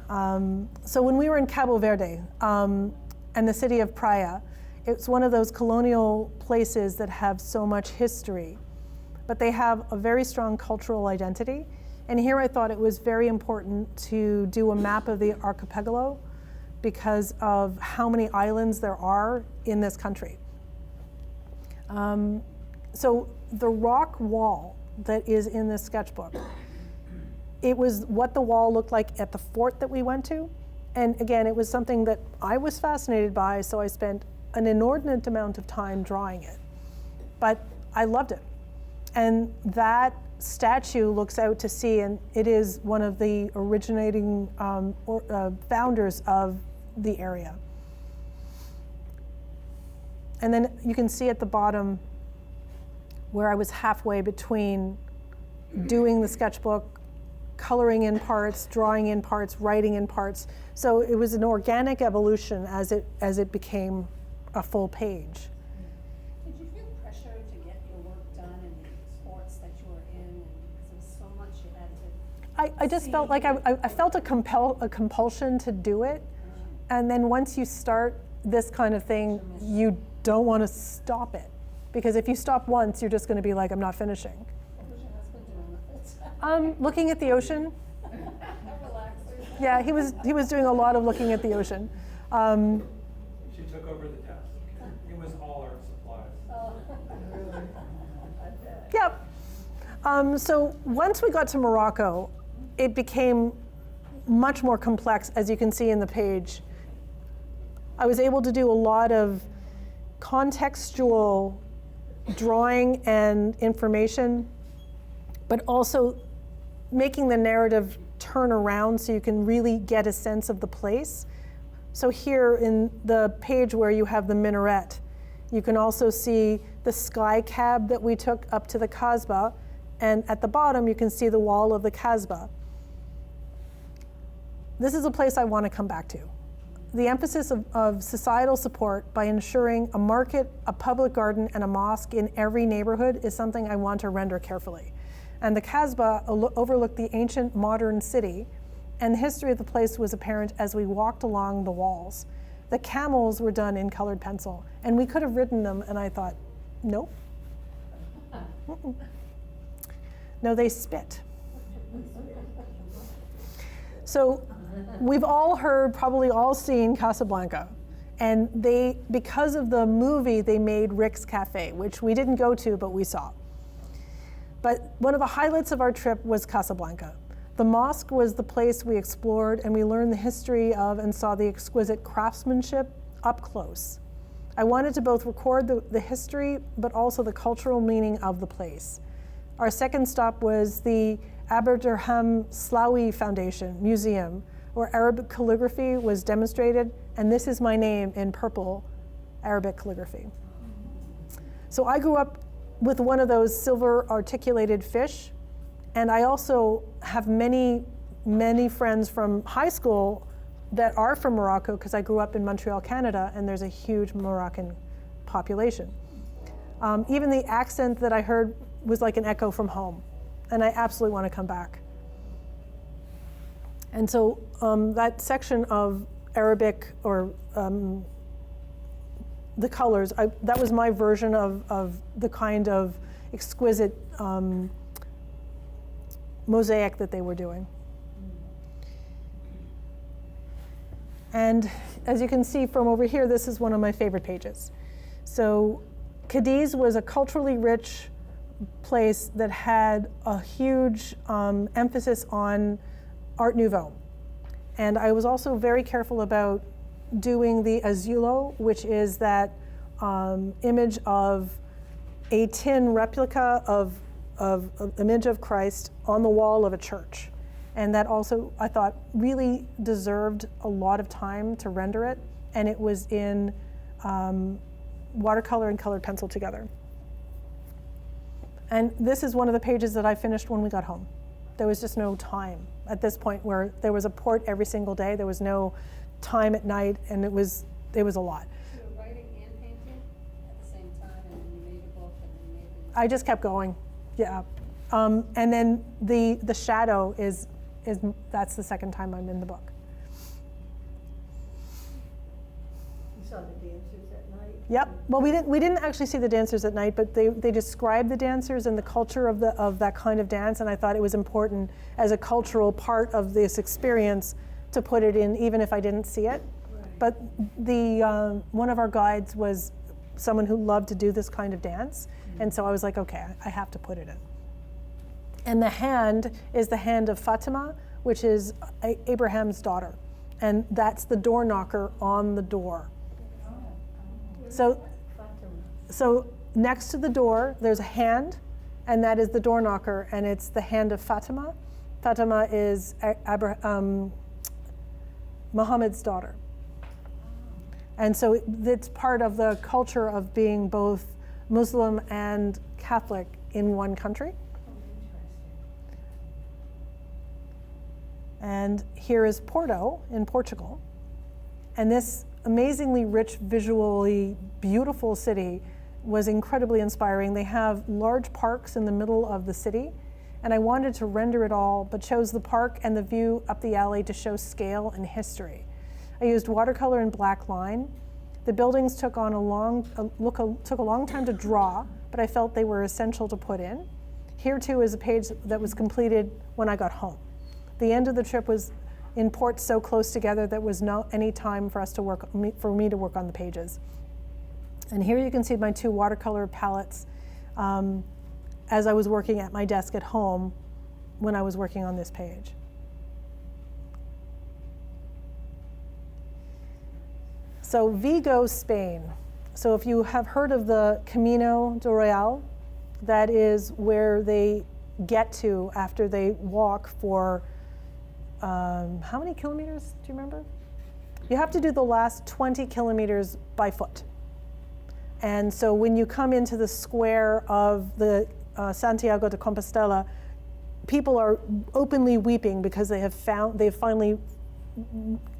[SPEAKER 1] So when we were in Cabo Verde and the city of Praia, it's one of those colonial places that have so much history, but they have a very strong cultural identity. And here I thought it was very important to do a map of the archipelago because of how many islands there are in this country. So the rock wall that is in this sketchbook, it was what the wall looked like at the fort that we went to. And again, it was something that I was fascinated by, so I spent an inordinate amount of time drawing it. But I loved it. And that statue looks out to sea, and it is one of the originating founders of the area. And then you can see at the bottom where I was halfway between doing the sketchbook, coloring in parts, drawing in parts, writing in parts. So it was an organic evolution as it became a full page.
[SPEAKER 3] Did you feel pressure to get your work done in the sports that you were in? Because there was so much you had to
[SPEAKER 1] I just felt like I felt a compulsion to do it. And then once you start this kind of thing, you don't want to stop it. Because if you stop once, you're just going to be like, I'm not finishing.
[SPEAKER 3] What was your husband doing with it?
[SPEAKER 1] Looking at the ocean.
[SPEAKER 3] Relaxing.
[SPEAKER 1] Yeah, he was doing a lot of looking at the ocean.
[SPEAKER 5] She took over the task. It was all art supplies.
[SPEAKER 1] Yep. So once we got to Morocco, it became much more complex, as you can see in the page. I was able to do a lot of contextual drawing and information, but also making the narrative turn around so you can really get a sense of the place. So here in the page where you have the minaret, you can also see the sky cab that we took up to the Kasbah, and at the bottom you can see the wall of the Kasbah. This is a place I want to come back to. The emphasis of societal support by ensuring a market, a public garden, and a mosque in every neighborhood is something I want to render carefully. And the Kasbah overlooked the ancient modern city, and the history of the place was apparent as we walked along the walls. The camels were done in colored pencil, and we could have ridden them, and I thought, nope. Mm-mm. No, they spit. So we've all heard, probably all seen Casablanca. And because of the movie, they made Rick's Cafe, which we didn't go to, but we saw. But one of the highlights of our trip was Casablanca. The mosque was the place we explored, and we learned the history of and saw the exquisite craftsmanship up close. I wanted to both record the history, but also the cultural meaning of the place. Our second stop was the Abderrahman Slaoui Foundation Museum, where Arabic calligraphy was demonstrated, and this is my name in purple Arabic calligraphy. So I grew up with one of those silver articulated fish, and I also have many, many friends from high school that are from Morocco, because I grew up in Montreal, Canada, and there's a huge Moroccan population. Even the accent that I heard was like an echo from home, and I absolutely want to come back. And so that section of Arabic, or the colors, that was my version of the kind of exquisite mosaic that they were doing. And as you can see from over here, this is one of my favorite pages. So Cadiz was a culturally rich place that had a huge emphasis on Art Nouveau. And I was also very careful about doing the azulo, which is that image of a tin replica of an image of Christ on the wall of a church. And that also, I thought, really deserved a lot of time to render it. And it was in watercolor and colored pencil together. And this is one of the pages that I finished when we got home. There was just no time at this point, where there was a port every single day. There was no time at night, and it was a lot.
[SPEAKER 3] You were writing and painting at the same time, and then you made a book, and then you made the...
[SPEAKER 1] I just kept going, yeah. And then the shadow is that's the second time I'm in the book. Yep. Well, we didn't actually see the dancers at night, but they described the dancers and the culture of that kind of dance, and I thought it was important as a cultural part of this experience to put it in, even if I didn't see it.
[SPEAKER 2] Right.
[SPEAKER 1] But the one of our guides was someone who loved to do this kind of dance, and so I was like, okay, I have to put it in. And the hand is the hand of Fatima, which is Abraham's daughter, and that's the door knocker on the door. So next to the door, there's a hand, and that is the door knocker, and it's the hand of Fatima. Fatima is Muhammad's daughter. And so it's part of the culture of being both Muslim and Catholic in one country. And here is Porto in Portugal. And this amazingly rich, visually beautiful city was incredibly inspiring. They have large parks in the middle of the city, and I wanted to render it all, but chose the park and the view up the alley to show scale and history. I used watercolor and black line. The buildings took a long time to draw, but I felt they were essential to put in. Here too is a page that was completed when I got home. The end of the trip was in ports so close together that was no any time for me to work on the pages. And here you can see my 2 watercolor palettes as I was working at my desk at home when I was working on this page. So Vigo, Spain. So if you have heard of the Camino de Rachael, that is where they get to after they walk for how many kilometers, do you remember? You have to do the last 20 kilometers by foot. And so when you come into the square of the Santiago de Compostela, people are openly weeping because they've finally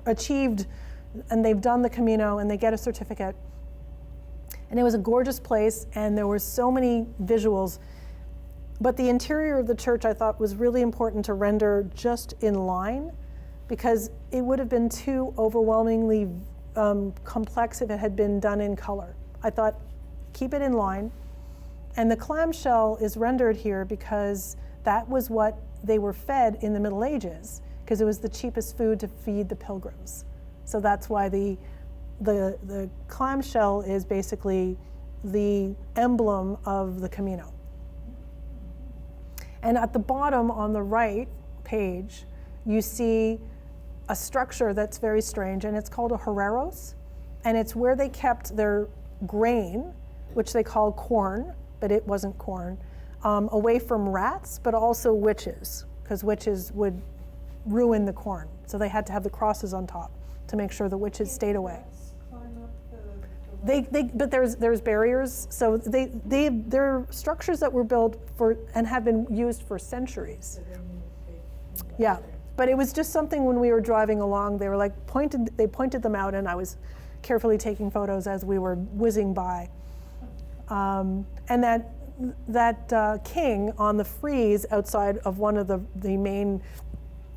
[SPEAKER 1] achieved, and they've done the Camino, and they get a certificate. And it was a gorgeous place, and there were so many visuals. But the interior of the church I thought was really important to render just in line, because it would have been too overwhelmingly complex if it had been done in color. I thought, keep it in line. And the clamshell is rendered here because that was what they were fed in the Middle Ages, because it was the cheapest food to feed the pilgrims. So that's why the clamshell is basically the emblem of the Camino. And at the bottom on the right page, you see a structure that's very strange, and it's called a herreros. And it's where they kept their grain, which they call corn, but it wasn't corn, away from rats, but also witches, because witches would ruin the corn. So they had to have the crosses on top to make sure the witches stayed away. But there's barriers, so they're structures that were built for and have been used for centuries. Yeah, but it was just something when we were driving along, they were like they pointed them out, and I was carefully taking photos as we were whizzing by. And that king on the frieze outside of one of the main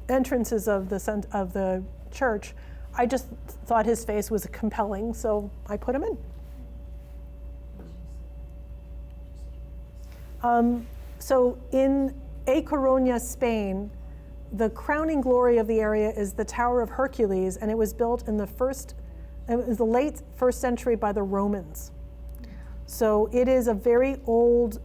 [SPEAKER 1] entrances of the church, I just thought his face was compelling, so I put him in. So in A Coruña, Spain, the crowning glory of the area is the Tower of Hercules, and it was built in the late 1st century by the Romans. So it is a very old,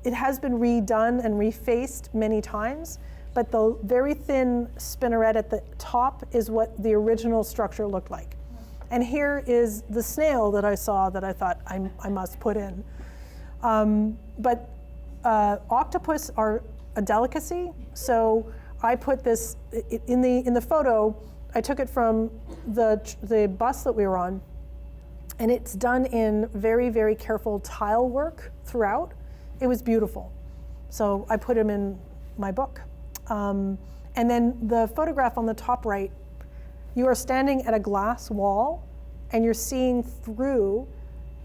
[SPEAKER 1] it has been redone and refaced many times, but the very thin spinneret at the top is what the original structure looked like. And here is the snail that I saw that I thought I must put in. But octopus are a delicacy, so I put this in the photo. I took it from the bus that we were on, and it's done in very, very careful tile work throughout. It was beautiful. So I put him in my book. And then the photograph on the top right, you are standing at a glass wall, and you're seeing through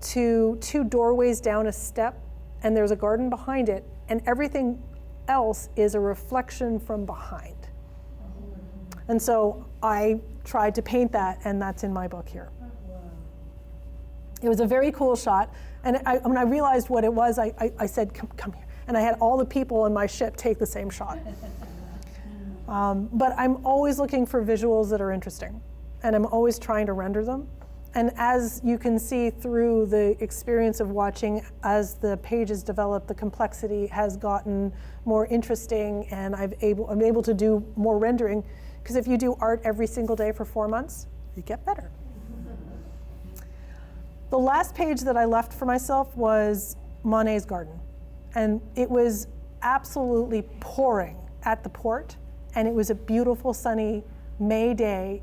[SPEAKER 1] to 2 doorways down a step, and there's a garden behind it, and everything else is a reflection from behind. And so I tried to paint that, and that's in my book here. It was a very cool shot. And when I realized what it was, I said, come here. And I had all the people in my ship take the same shot. But I'm always looking for visuals that are interesting. And I'm always trying to render them. And as you can see through the experience of watching, as the pages develop, the complexity has gotten more interesting, and I'm able to do more rendering. Because if you do art every single day for 4 months, you get better. The last page that I left for myself was Monet's garden. And it was absolutely pouring at the port, and it was a beautiful sunny May day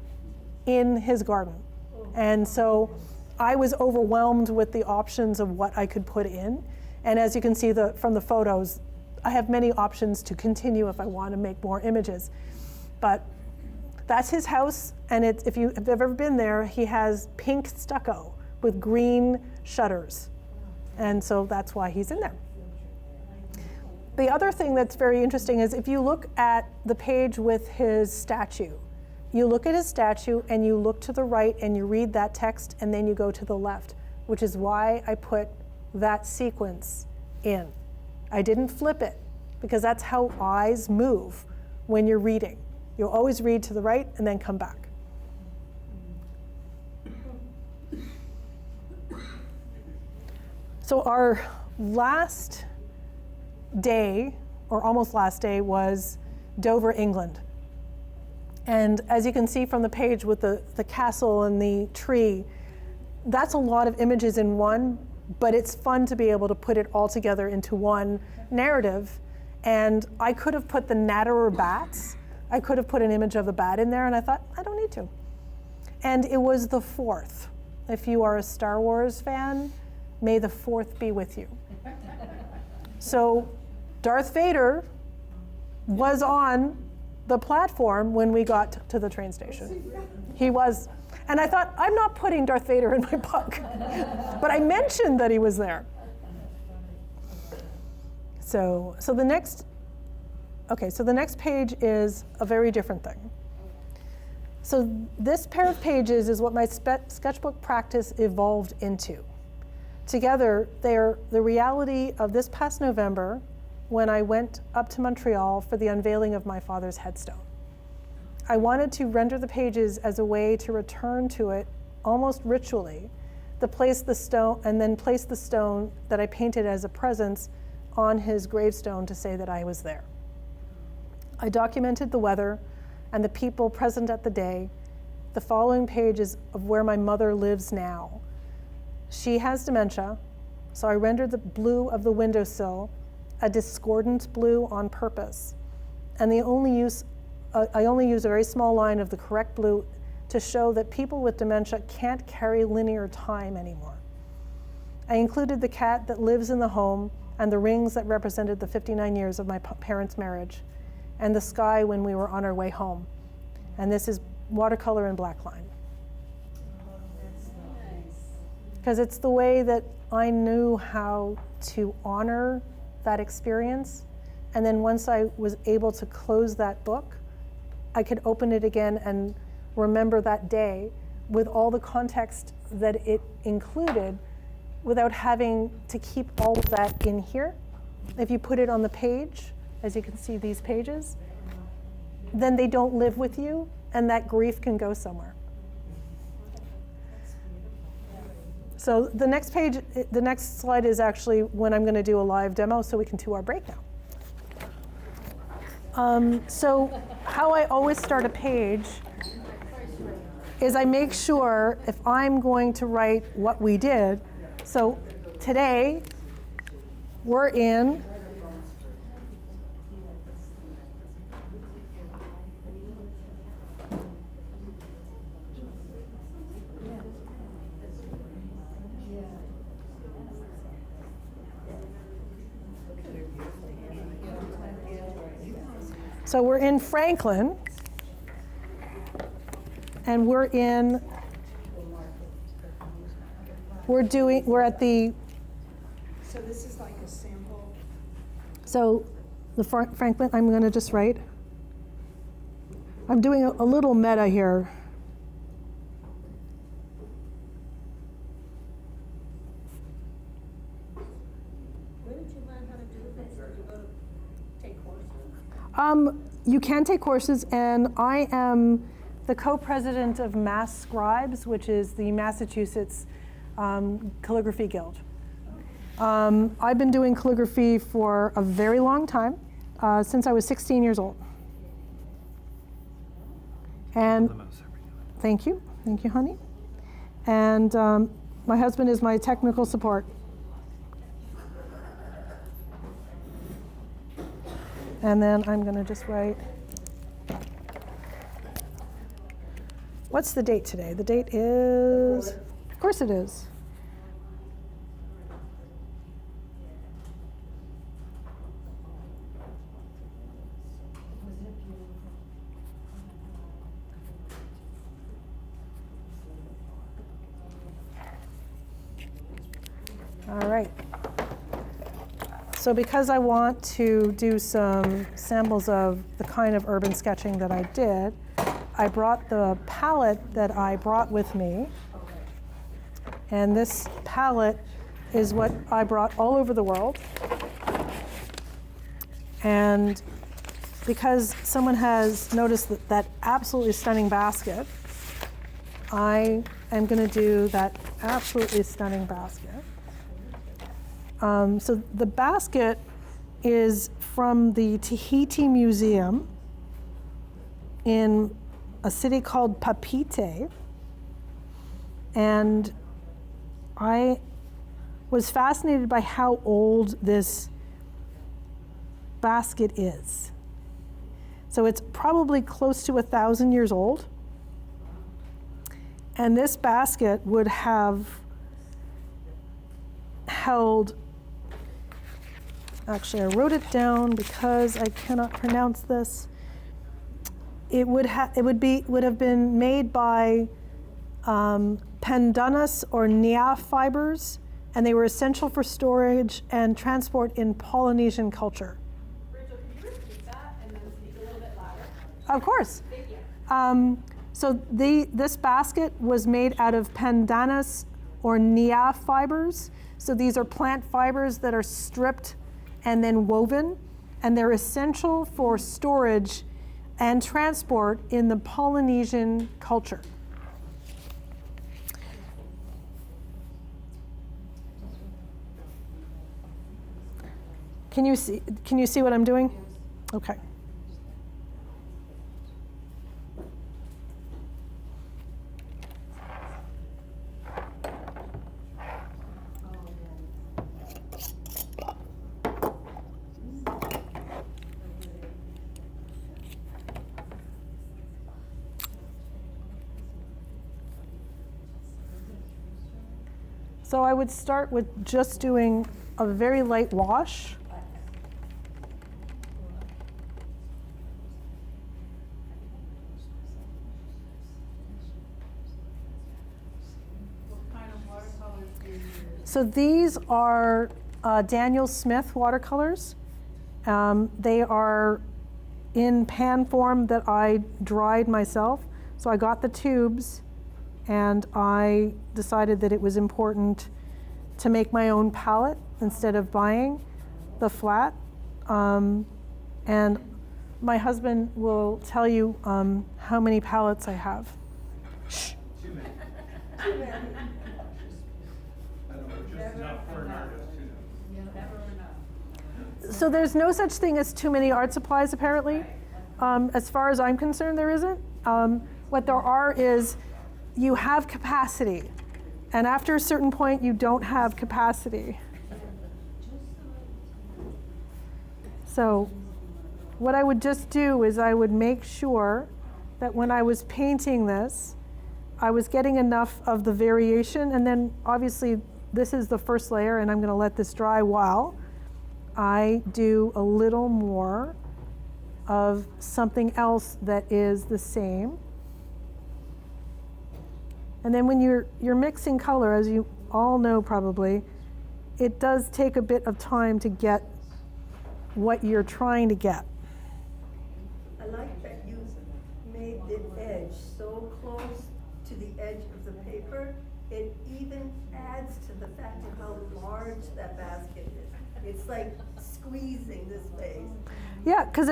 [SPEAKER 1] in his garden. And so I was overwhelmed with the options of what I could put in. And as you can see from the photos, I have many options to continue if I want to make more images. But that's his house, and if you've ever been there, he has pink stucco with green shutters. And so that's why he's in there. The other thing that's very interesting is if you look at the page with his statue, you look at his statue and you look to the right and you read that text and then you go to the left, which is why I put that sequence in. I didn't flip it because that's how eyes move when you're reading. You'll always read to the right and then come back. So our last day, or almost last day, was Dover, England. And as you can see from the page with the castle and the tree, that's a lot of images in one, but it's fun to be able to put it all together into one narrative. And I could have put the Natterer bats. I could have put an image of the bat in there, and I thought, I don't need to. And it was the 4th. If you are a Star Wars fan, may the 4th be with you. So Darth Vader was on the platform when we got to the train station. He was. And I thought, I'm not putting Darth Vader in my book. But I mentioned that he was there. So the next page is a very different thing. So this pair of pages is what my sketchbook practice evolved into. Together, they're the reality of this past November when I went up to Montreal for the unveiling of my father's headstone. I wanted to render the pages as a way to return to it almost ritually, place the stone that I painted as a presence on his gravestone to say that I was there. I documented the weather and the people present at the day. The following page is of where my mother lives now. She has dementia, so I rendered the blue of the windowsill a discordant blue on purpose. And I only use a very small line of the correct blue to show that people with dementia can't carry linear time anymore. I included the cat that lives in the home and the rings that represented the 59 years of my parents' marriage, and the sky when we were on our way home. And this is watercolor and black line. Because it's the way that I knew how to honor that experience. And then once I was able to close that book, I could open it again and remember that day with all the context that it included without having to keep all of that in here. If you put it on the page, as you can see these pages, then they don't live with you, and that grief can go somewhere. So the next page, the next slide is actually when I'm going to do a live demo, so we can do our break now. So how I always start a page is I make sure if I'm going to write what we did. So today we're in So we're in Franklin, and we're at the.
[SPEAKER 2] So this is like a sample.
[SPEAKER 1] So the Franklin, I'm going to just write. I'm doing a little meta here. You can take courses, and I am the co-president of Mass Scribes, which is the Massachusetts Calligraphy Guild. I've been doing calligraphy for a very long time, since I was 16 years old. And thank you, honey. And my husband is my technical support. And then I'm going to just write, what's the date today? The date is, of course it is. All right. So because I want to do some samples of the kind of urban sketching that I did, I brought the palette that I brought with me. And this palette is what I brought all over the world. And because someone has noticed that absolutely stunning basket, I am going to do that absolutely stunning basket. So the basket is from the Tahiti Museum in a city called Papeete. And I was fascinated by how old this basket is. So it's probably close to 1,000 years old. And this basket would have held, actually I wrote it down because I cannot pronounce this. It would have been made by pandanus or nia fibers, and they were essential for storage and transport in Polynesian culture.
[SPEAKER 4] Rachel, can you repeat that and then speak a little bit louder?
[SPEAKER 1] Of course.
[SPEAKER 4] Thank you.
[SPEAKER 1] So this basket was made out of pandanus or nia fibers. So these are plant fibers that are stripped and then woven, and they're essential for storage and transport in the Polynesian culture. Can you see what I'm doing? Okay. So I would start with just doing a very light wash.
[SPEAKER 4] What kind of watercolors do you use?
[SPEAKER 1] So these are Daniel Smith watercolors. They are in pan form that I dried myself. So I got the tubes, and I decided that it was important to make my own palette instead of buying the flat. And my husband will tell you how many palettes I have. Shh.
[SPEAKER 5] Too many.
[SPEAKER 2] Too many.
[SPEAKER 5] I don't know, just enough for an artist,
[SPEAKER 4] Never enough.
[SPEAKER 1] So there's no such thing as too many art supplies, apparently. As far as I'm concerned, there isn't. What there are is you have capacity, and after a certain point, you don't have capacity. So what I would just do is I would make sure that when I was painting this, I was getting enough of the variation, and then obviously this is the first layer, and I'm going to let this dry while I do a little more of something else that is the same. And then when you're mixing color, as you all know probably, it does take a bit of time to get what you're trying to get.
[SPEAKER 2] I like that you made the edge so close to the edge of the paper. It even adds to the fact of how large that basket is. It's like squeezing the space.
[SPEAKER 1] Yeah, because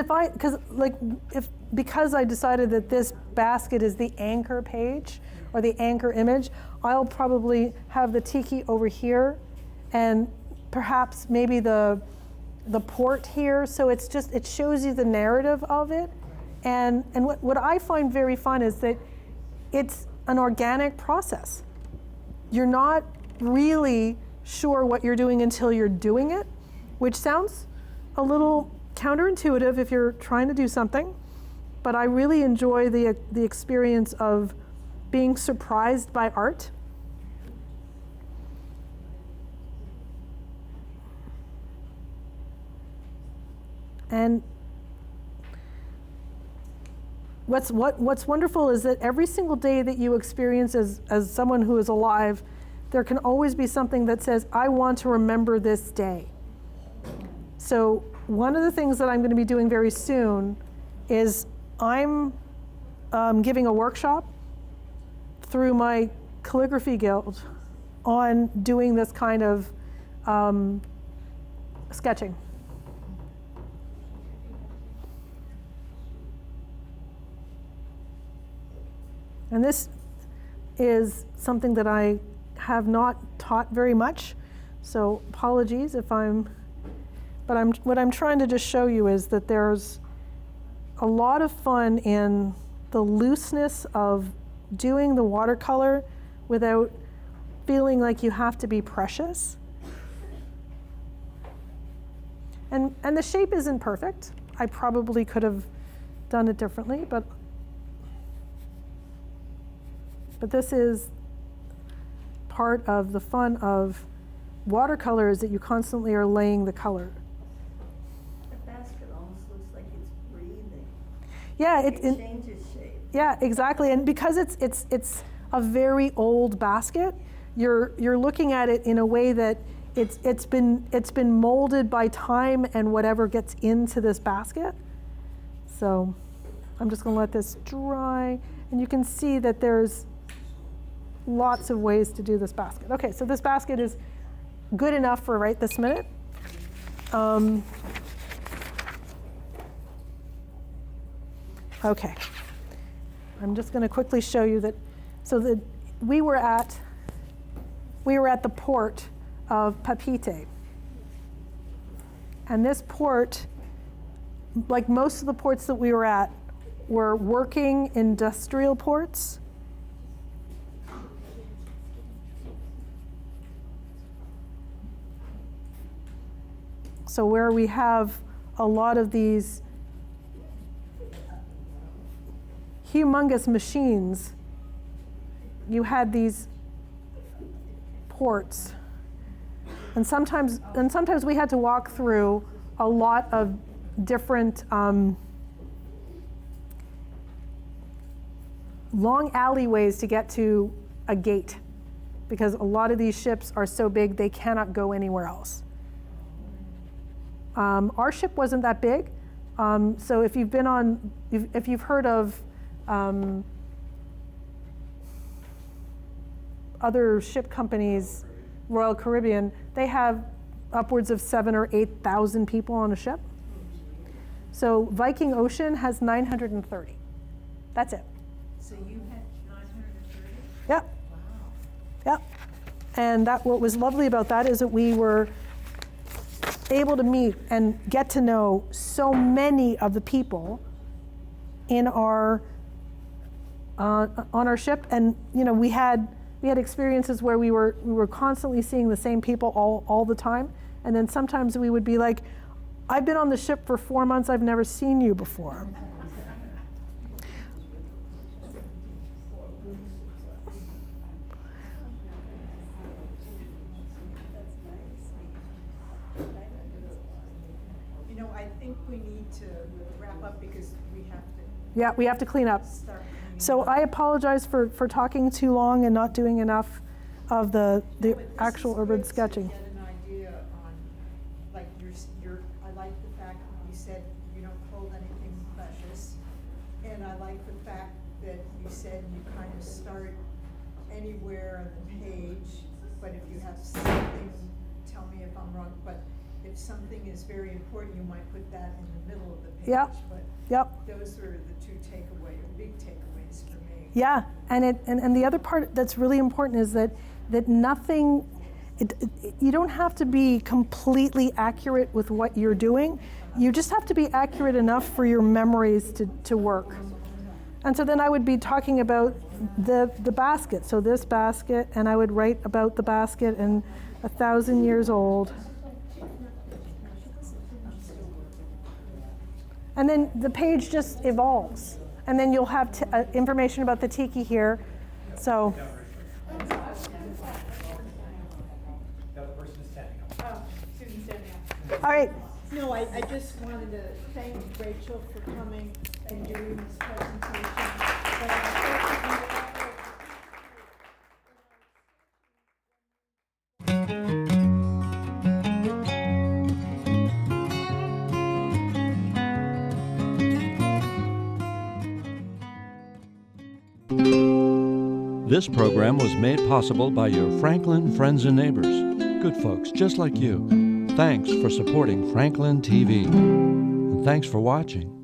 [SPEAKER 1] I decided that this basket is the anchor page or the anchor image, I'll probably have the tiki over here and perhaps maybe the port here. So it shows you the narrative of it. And what I find very fun is that it's an organic process. You're not really sure what you're doing until you're doing it, which sounds a little counterintuitive if you're trying to do something, but I really enjoy the experience of being surprised by art. And what's wonderful is that every single day that you experience as someone who is alive, there can always be something that says, I want to remember this day. So one of the things that I'm going to be doing very soon is I'm giving a workshop through my calligraphy guild on doing this kind of sketching. And this is something that I have not taught very much, so apologies if what I'm trying to just show you is that there's a lot of fun in the looseness of doing the watercolor without feeling like you have to be precious. And the shape isn't perfect. I probably could have done it differently, but this is part of the fun of watercolor, is that you constantly are laying the color.
[SPEAKER 2] The basket almost looks like it's breathing.
[SPEAKER 1] Yeah,
[SPEAKER 2] It changes shape.
[SPEAKER 1] Yeah, exactly. And because it's a very old basket, you're looking at it in a way that it's been molded by time and whatever gets into this basket. So I'm just going to let this dry, and you can see that there's lots of ways to do this basket. Okay, so this basket is good enough for right this minute. Okay, I'm just going to quickly show you that. So that we were at the port of Papeete, and this port, like most of the ports that we were at, were working industrial ports. So where we have a lot of these humongous machines, you had these ports. And sometimes we had to walk through a lot of different long alleyways to get to a gate, because a lot of these ships are so big they cannot go anywhere else. Our ship wasn't that big, so if you've heard of other ship companies, Royal Caribbean, they have upwards of 7,000 or 8,000 people on a ship. So Viking Ocean has 930. That's it.
[SPEAKER 2] So you had 930?
[SPEAKER 1] Yep. Wow. Yep. And what was lovely about that is that we were able to meet and get to know so many of the people in our on our ship, and we had experiences where we were constantly seeing the same people all the time, and then sometimes we would be like, I've been on the ship for 4 months, I've never seen you before.
[SPEAKER 2] I think we need to wrap up because we have to.
[SPEAKER 1] Yeah, we have to clean up. So I apologize for talking too long and not doing enough of the actual urban sketching.
[SPEAKER 6] Get an idea on, like I like the fact that you said you don't hold anything precious, and I like the fact that you said you kind of start anywhere on the page, but if you have something, tell me if I'm wrong, but if something is very important, you might put that in the middle of
[SPEAKER 1] Yep.
[SPEAKER 6] but
[SPEAKER 1] Yep.
[SPEAKER 6] those were the two big takeaways for me.
[SPEAKER 1] Yeah, and the other part that's really important is that nothing, you don't have to be completely accurate with what you're doing. You just have to be accurate enough for your memories to work. And so then I would be talking about the basket. So this basket, and I would write about the basket and 1,000 years old. And then the page just evolves. And then you'll have information about the tiki here. So. All right.
[SPEAKER 6] No, I just wanted to thank Rachel for coming and doing this presentation. But
[SPEAKER 7] This program was made possible by your Franklin friends and neighbors, good folks just like you. Thanks for supporting Franklin TV. And thanks for watching.